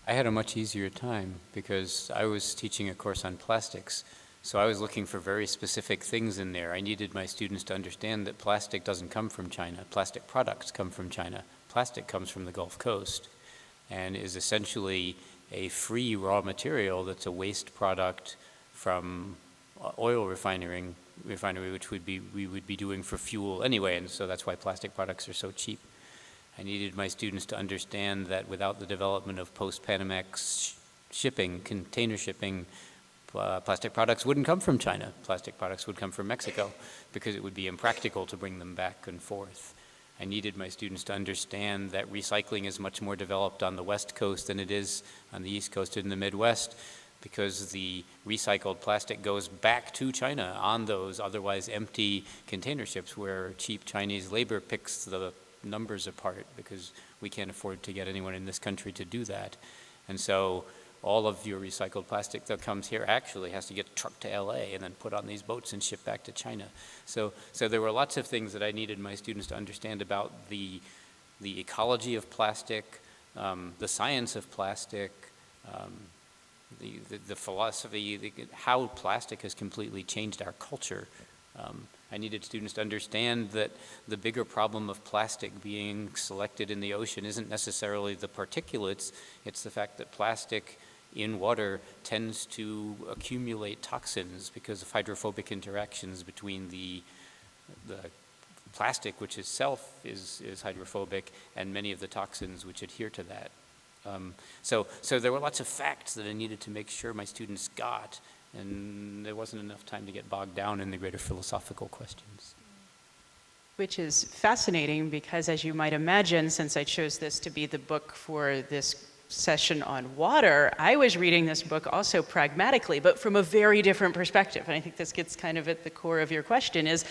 I had a much easier time because I was teaching a course on plastics, so I was looking for very specific things in there. I needed my students to understand that plastic doesn't come from China. Plastic products come from China. Plastic comes from the Gulf Coast and is essentially a free raw material that's a waste product from oil refinery, which we would be doing for fuel anyway, and so that's why plastic products are so cheap. I needed my students to understand that without the development of post-Panamax shipping, container shipping, plastic products wouldn't come from China. Plastic products would come from Mexico because it would be impractical to bring them back and forth. I needed my students to understand that recycling is much more developed on the West Coast than it is on the East Coast and the Midwest, because the recycled plastic goes back to China on those otherwise empty container ships where cheap Chinese labor picks the numbers apart, because we can't afford to get anyone in this country to do that. And so all of your recycled plastic that comes here actually has to get trucked to LA and then put on these boats and shipped back to China. So there were lots of things that I needed my students to understand about the ecology of plastic, the science of plastic, the philosophy, how plastic has completely changed our culture. I needed students to understand that the bigger problem of plastic being selected in the ocean isn't necessarily the particulates, it's the fact that plastic in water tends to accumulate toxins because of hydrophobic interactions between the plastic, which itself is hydrophobic, and many of the toxins which adhere to that. So there were lots of facts that I needed to make sure my students got, and there wasn't enough time to get bogged down in the greater philosophical questions. Which is fascinating because, as you might imagine, since I chose this to be the book for this session on water, I was reading this book also pragmatically, but from a very different perspective. And I think this gets kind of at the core of your question is,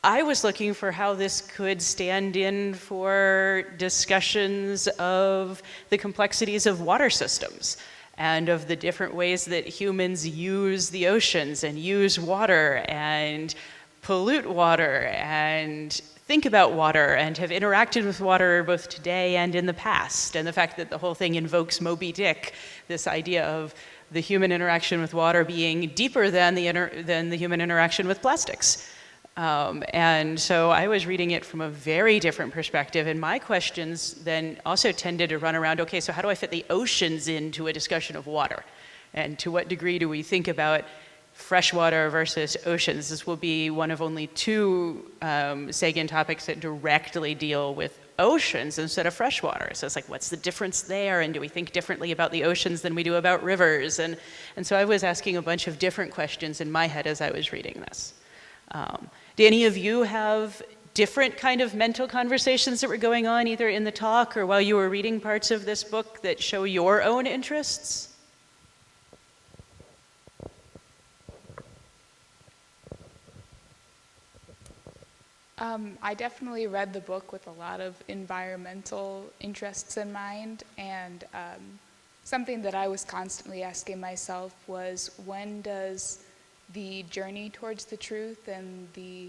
I was looking for how this could stand in for discussions of the complexities of water systems and of the different ways that humans use the oceans and use water and pollute water and think about water and have interacted with water both today and in the past. And the fact that the whole thing invokes Moby Dick, this idea of the human interaction with water being deeper than the human interaction with plastics. And so I was reading it from a very different perspective, and my questions then also tended to run around, okay, so how do I fit the oceans into a discussion of water? And to what degree do we think about freshwater versus oceans? This will be one of only two Sagan topics that directly deal with oceans instead of freshwater. So it's like, what's the difference there? And do we think differently about the oceans than we do about rivers? And so I was asking a bunch of different questions in my head as I was reading this. Do any of you have different kind of mental conversations that were going on either in the talk or while you were reading parts of this book that show your own interests? I definitely read the book with a lot of environmental interests in mind, and something that I was constantly asking myself was, when does the journey towards the truth and the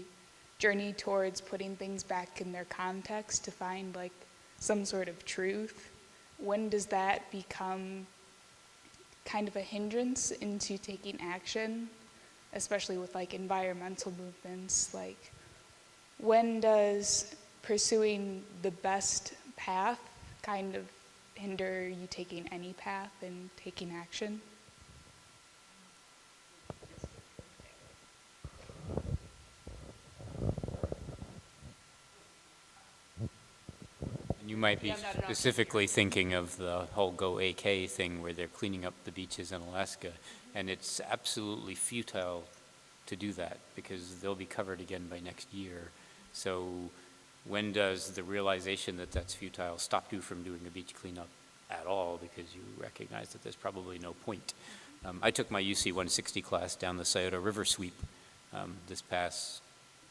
journey towards putting things back in their context to find like some sort of truth, when does that become kind of a hindrance into taking action, especially with like environmental movements? Like, when does pursuing the best path kind of hinder you taking any path and taking action? You might be specifically thinking of the whole Go AK thing where they're cleaning up the beaches in Alaska, and it's absolutely futile to do that because they'll be covered again by next year. So when does the realization that that's futile stop you from doing a beach cleanup at all, because you recognize that there's probably no point? I took my UC 160 class down the Scioto River sweep this past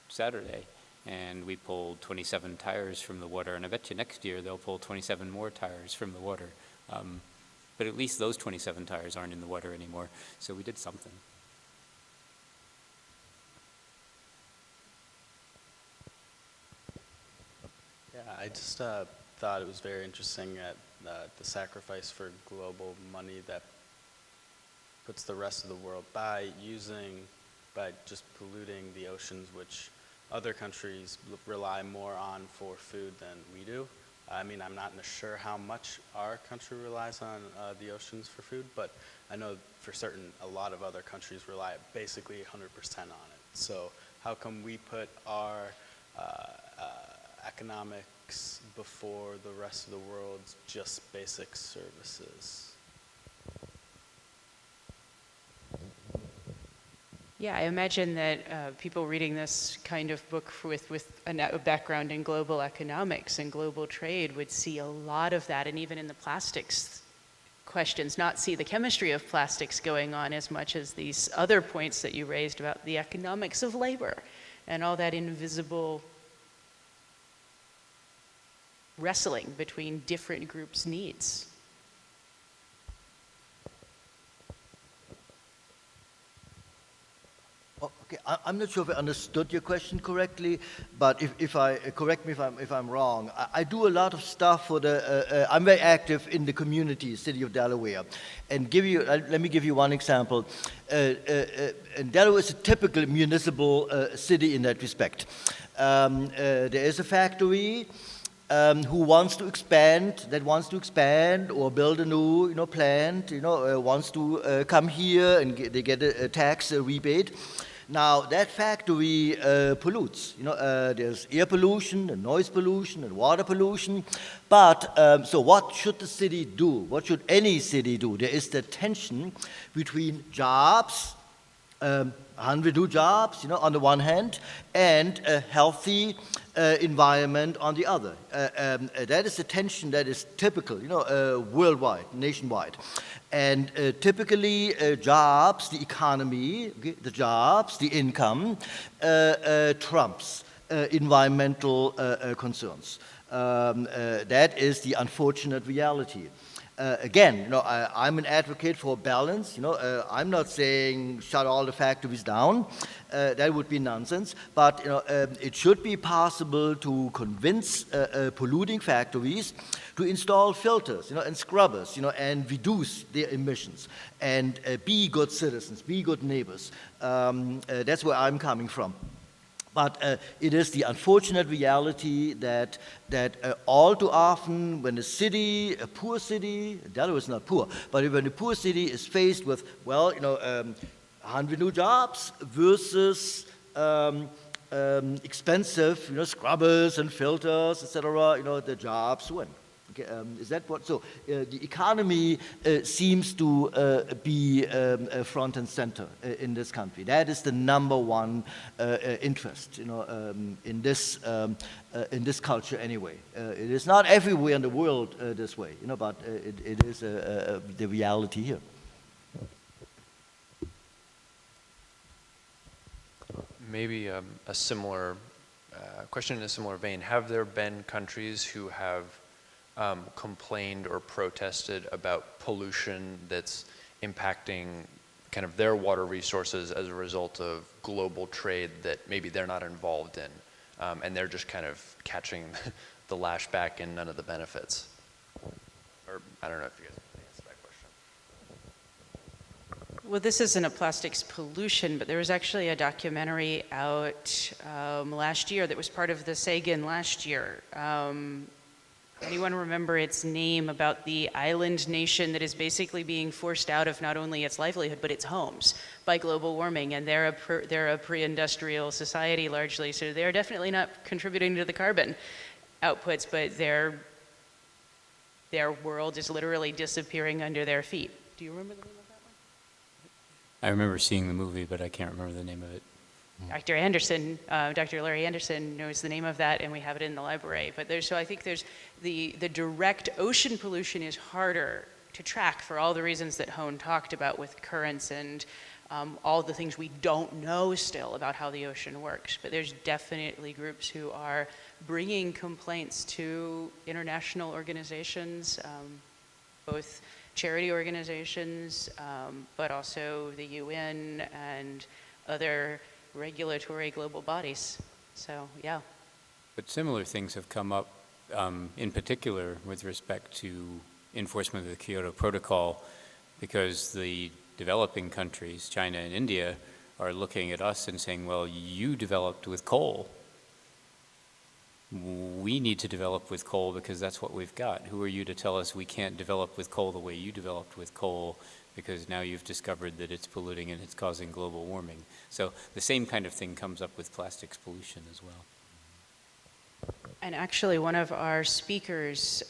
Saturday, and we pulled 27 tires from the water, and I bet you next year they'll pull 27 more tires from the water. But at least those 27 tires aren't in the water anymore, so we did something. Yeah, I just thought it was very interesting at the sacrifice for global money that puts the rest of the world by just polluting the oceans, which other countries rely more on for food than we do. I mean, I'm not sure how much our country relies on the oceans for food, but I know for certain a lot of other countries rely basically 100% on it. So how come we put our economics before the rest of the world's just basic services? Yeah, I imagine that people reading this kind of book with a background in global economics and global trade would see a lot of that, and even in the plastics questions, not see the chemistry of plastics going on as much as these other points that you raised about the economics of labor and all that invisible wrestling between different groups' needs. Okay, I'm not sure if I understood your question correctly, but if I correct me if I'm wrong. I do a lot of stuff for the. I'm very active in the community, city of Delaware, and let me give you one example. And Delaware is a typical municipal city in that respect. There is a factory. Who wants to expand, or build a new, plant, wants to come here and they get a tax rebate. Now, that factory pollutes. There's air pollution and noise pollution and water pollution. But, so what should the city do? What should any city do? There is the tension between jobs, 100 new jobs, on the one hand, and a healthy environment on the other. That is a tension that is typical, worldwide, nationwide. And typically, jobs, the economy, okay, the jobs, the income, trumps environmental concerns. That is the unfortunate reality. Again, I'm an advocate for balance. I'm not saying shut all the factories down. That would be nonsense. But it should be possible to convince polluting factories to install filters, and scrubbers, and reduce their emissions, and be good citizens, be good neighbors. That's where I'm coming from. But it is the unfortunate reality that all too often when a poor city, Delaware is not poor, but when a poor city is faced with, 100 new jobs versus expensive, scrubbers and filters, etc., the jobs win. Okay, is that what? So the economy seems to be front and center in this country. That is the number one interest, in this culture anyway. It is not everywhere in the world this way, but it is the reality here. Maybe a similar question in a similar vein. Have there been countries who have complained or protested about pollution that's impacting kind of their water resources as a result of global trade that maybe they're not involved in, and they're just kind of catching the lash back and none of the benefits? Or I don't know if you guys can answer that question. Well, this isn't a plastics pollution, but there was actually a documentary out last year that was part of the Sagan last year. Anyone remember its name, about the island nation that is basically being forced out of not only its livelihood but its homes by global warming? And they're a pre-industrial society largely, so they're definitely not contributing to the carbon outputs, but their world is literally disappearing under their feet. Do you remember the name of that one? I remember seeing the movie, but I can't remember the name of it. Dr. Anderson, Dr. Larry Anderson knows the name of that, and we have it in the library. But I think there's the direct ocean pollution is harder to track for all the reasons that Hone talked about with currents and all the things we don't know still about how the ocean works. But there's definitely groups who are bringing complaints to international organizations, both charity organizations, but also the UN and other regulatory global bodies. So, yeah. But similar things have come up, in particular with respect to enforcement of the Kyoto Protocol, because the developing countries, China and India, are looking at us and saying, well, you developed with coal. We need to develop with coal because that's what we've got. Who are you to tell us we can't develop with coal the way you developed with coal, because now you've discovered that it's polluting and it's causing global warming? So the same kind of thing comes up with plastics pollution as well. And actually, one of our speakers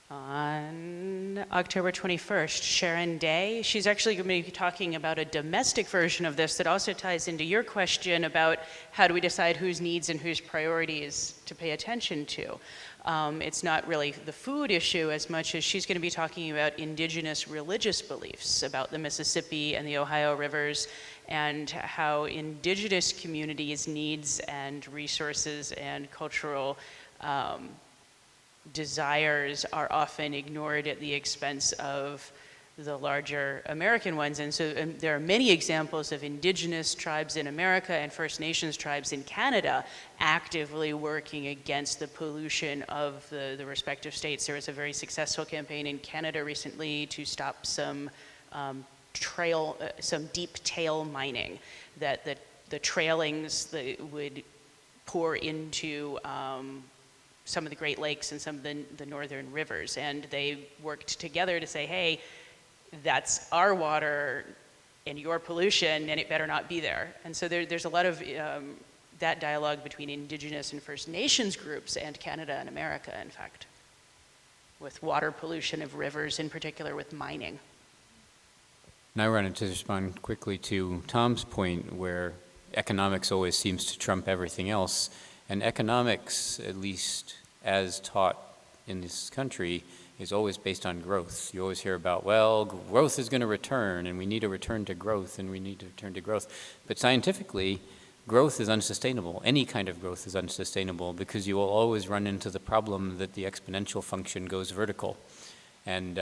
on October 21st, Sharon Day, she's actually going to be talking about a domestic version of this that also ties into your question about how do we decide whose needs and whose priorities to pay attention to. It's not really the food issue as much as she's going to be talking about indigenous religious beliefs about the Mississippi and the Ohio rivers, and how indigenous communities' needs and resources and cultural desires are often ignored at the expense of the larger American ones. And so there are many examples of indigenous tribes in America and First Nations tribes in Canada actively working against the pollution of the respective states. There was a very successful campaign in Canada recently to stop some some deep tail mining, that the trailings that would pour into some of the Great Lakes and some of the northern rivers. And they worked together to say, hey, that's our water and your pollution, and it better not be there. And so there's a lot of that dialogue between Indigenous and First Nations groups and Canada and America, in fact, with water pollution of rivers, in particular with mining. And I wanted to respond quickly to Tom's point, where economics always seems to trump everything else. And economics, at least as taught in this country, is always based on growth. You always hear about, well, growth is going to return, and we need a return to growth, and we need to return to growth. But scientifically, growth is unsustainable. Any kind of growth is unsustainable because you will always run into the problem that the exponential function goes vertical. And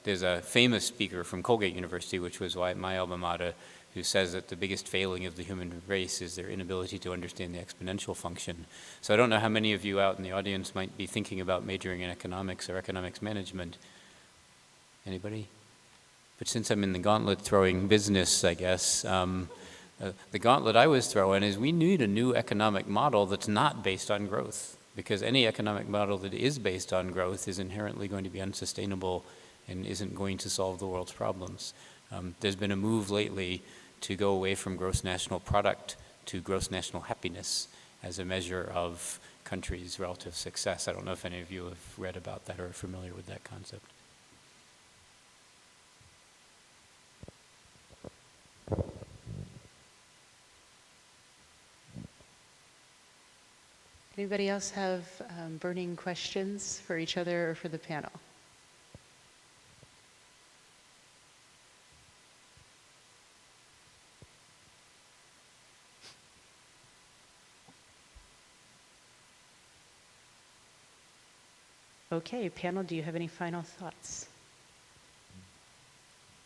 there's a famous speaker from Colgate University, which was my alma mater, who says that the biggest failing of the human race is their inability to understand the exponential function. So I don't know how many of you out in the audience might be thinking about majoring in economics or economics management. Anybody? But since I'm in the gauntlet throwing business, I guess, the gauntlet I was throwing is we need a new economic model that's not based on growth, because any economic model that is based on growth is inherently going to be unsustainable and isn't going to solve the world's problems. There's been a move lately to go away from gross national product to gross national happiness as a measure of countries' relative success. I don't know if any of you have read about that or are familiar with that concept. Anybody else have burning questions for each other or for the panel? Okay, panel, do you have any final thoughts?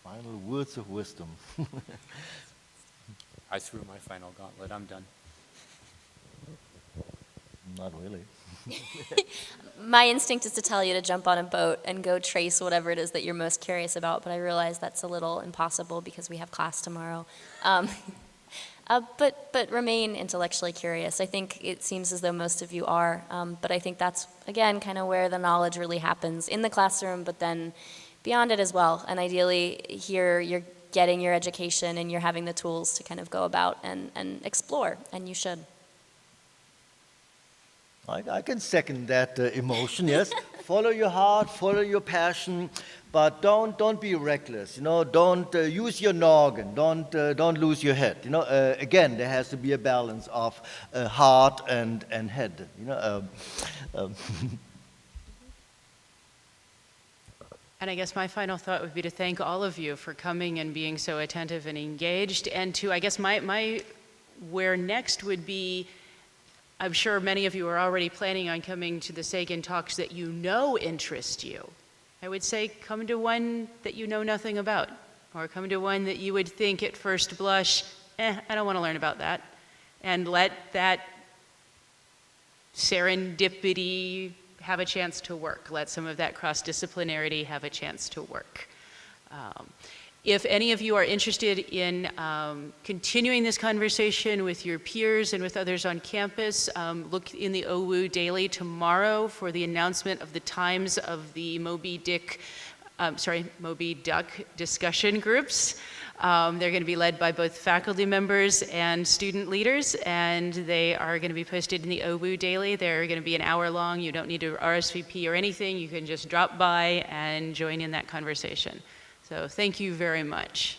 Final words of wisdom. I threw my final gauntlet. I'm done. Not really. My instinct is to tell you to jump on a boat and go trace whatever it is that you're most curious about, but I realize that's a little impossible because we have class tomorrow. But remain intellectually curious. I think it seems as though most of you are, but I think that's, again, kind of where the knowledge really happens, in the classroom, but then beyond it as well. And ideally, here you're getting your education and you're having the tools to kind of go about and explore, and you should. I can second that emotion, yes. Follow your heart, follow your passion, but don't be reckless. Don't use your noggin. Don't lose your head. Again, there has to be a balance of heart and head. And I guess my final thought would be to thank all of you for coming and being so attentive and engaged. And to, I guess my where next would be, I'm sure many of you are already planning on coming to the Sagan talks that you know interest you. I would say come to one that you know nothing about, or come to one that you would think at first blush, I don't want to learn about that. And let that serendipity have a chance to work. Let some of that cross-disciplinarity have a chance to work. If any of you are interested in continuing this conversation with your peers and with others on campus, look in the OWU Daily tomorrow for the announcement of the times of the Moby Duck discussion groups. They're going to be led by both faculty members and student leaders, and they are going to be posted in the OWU Daily. They're going to be an hour long. You don't need to RSVP or anything. You can just drop by and join in that conversation. So thank you very much.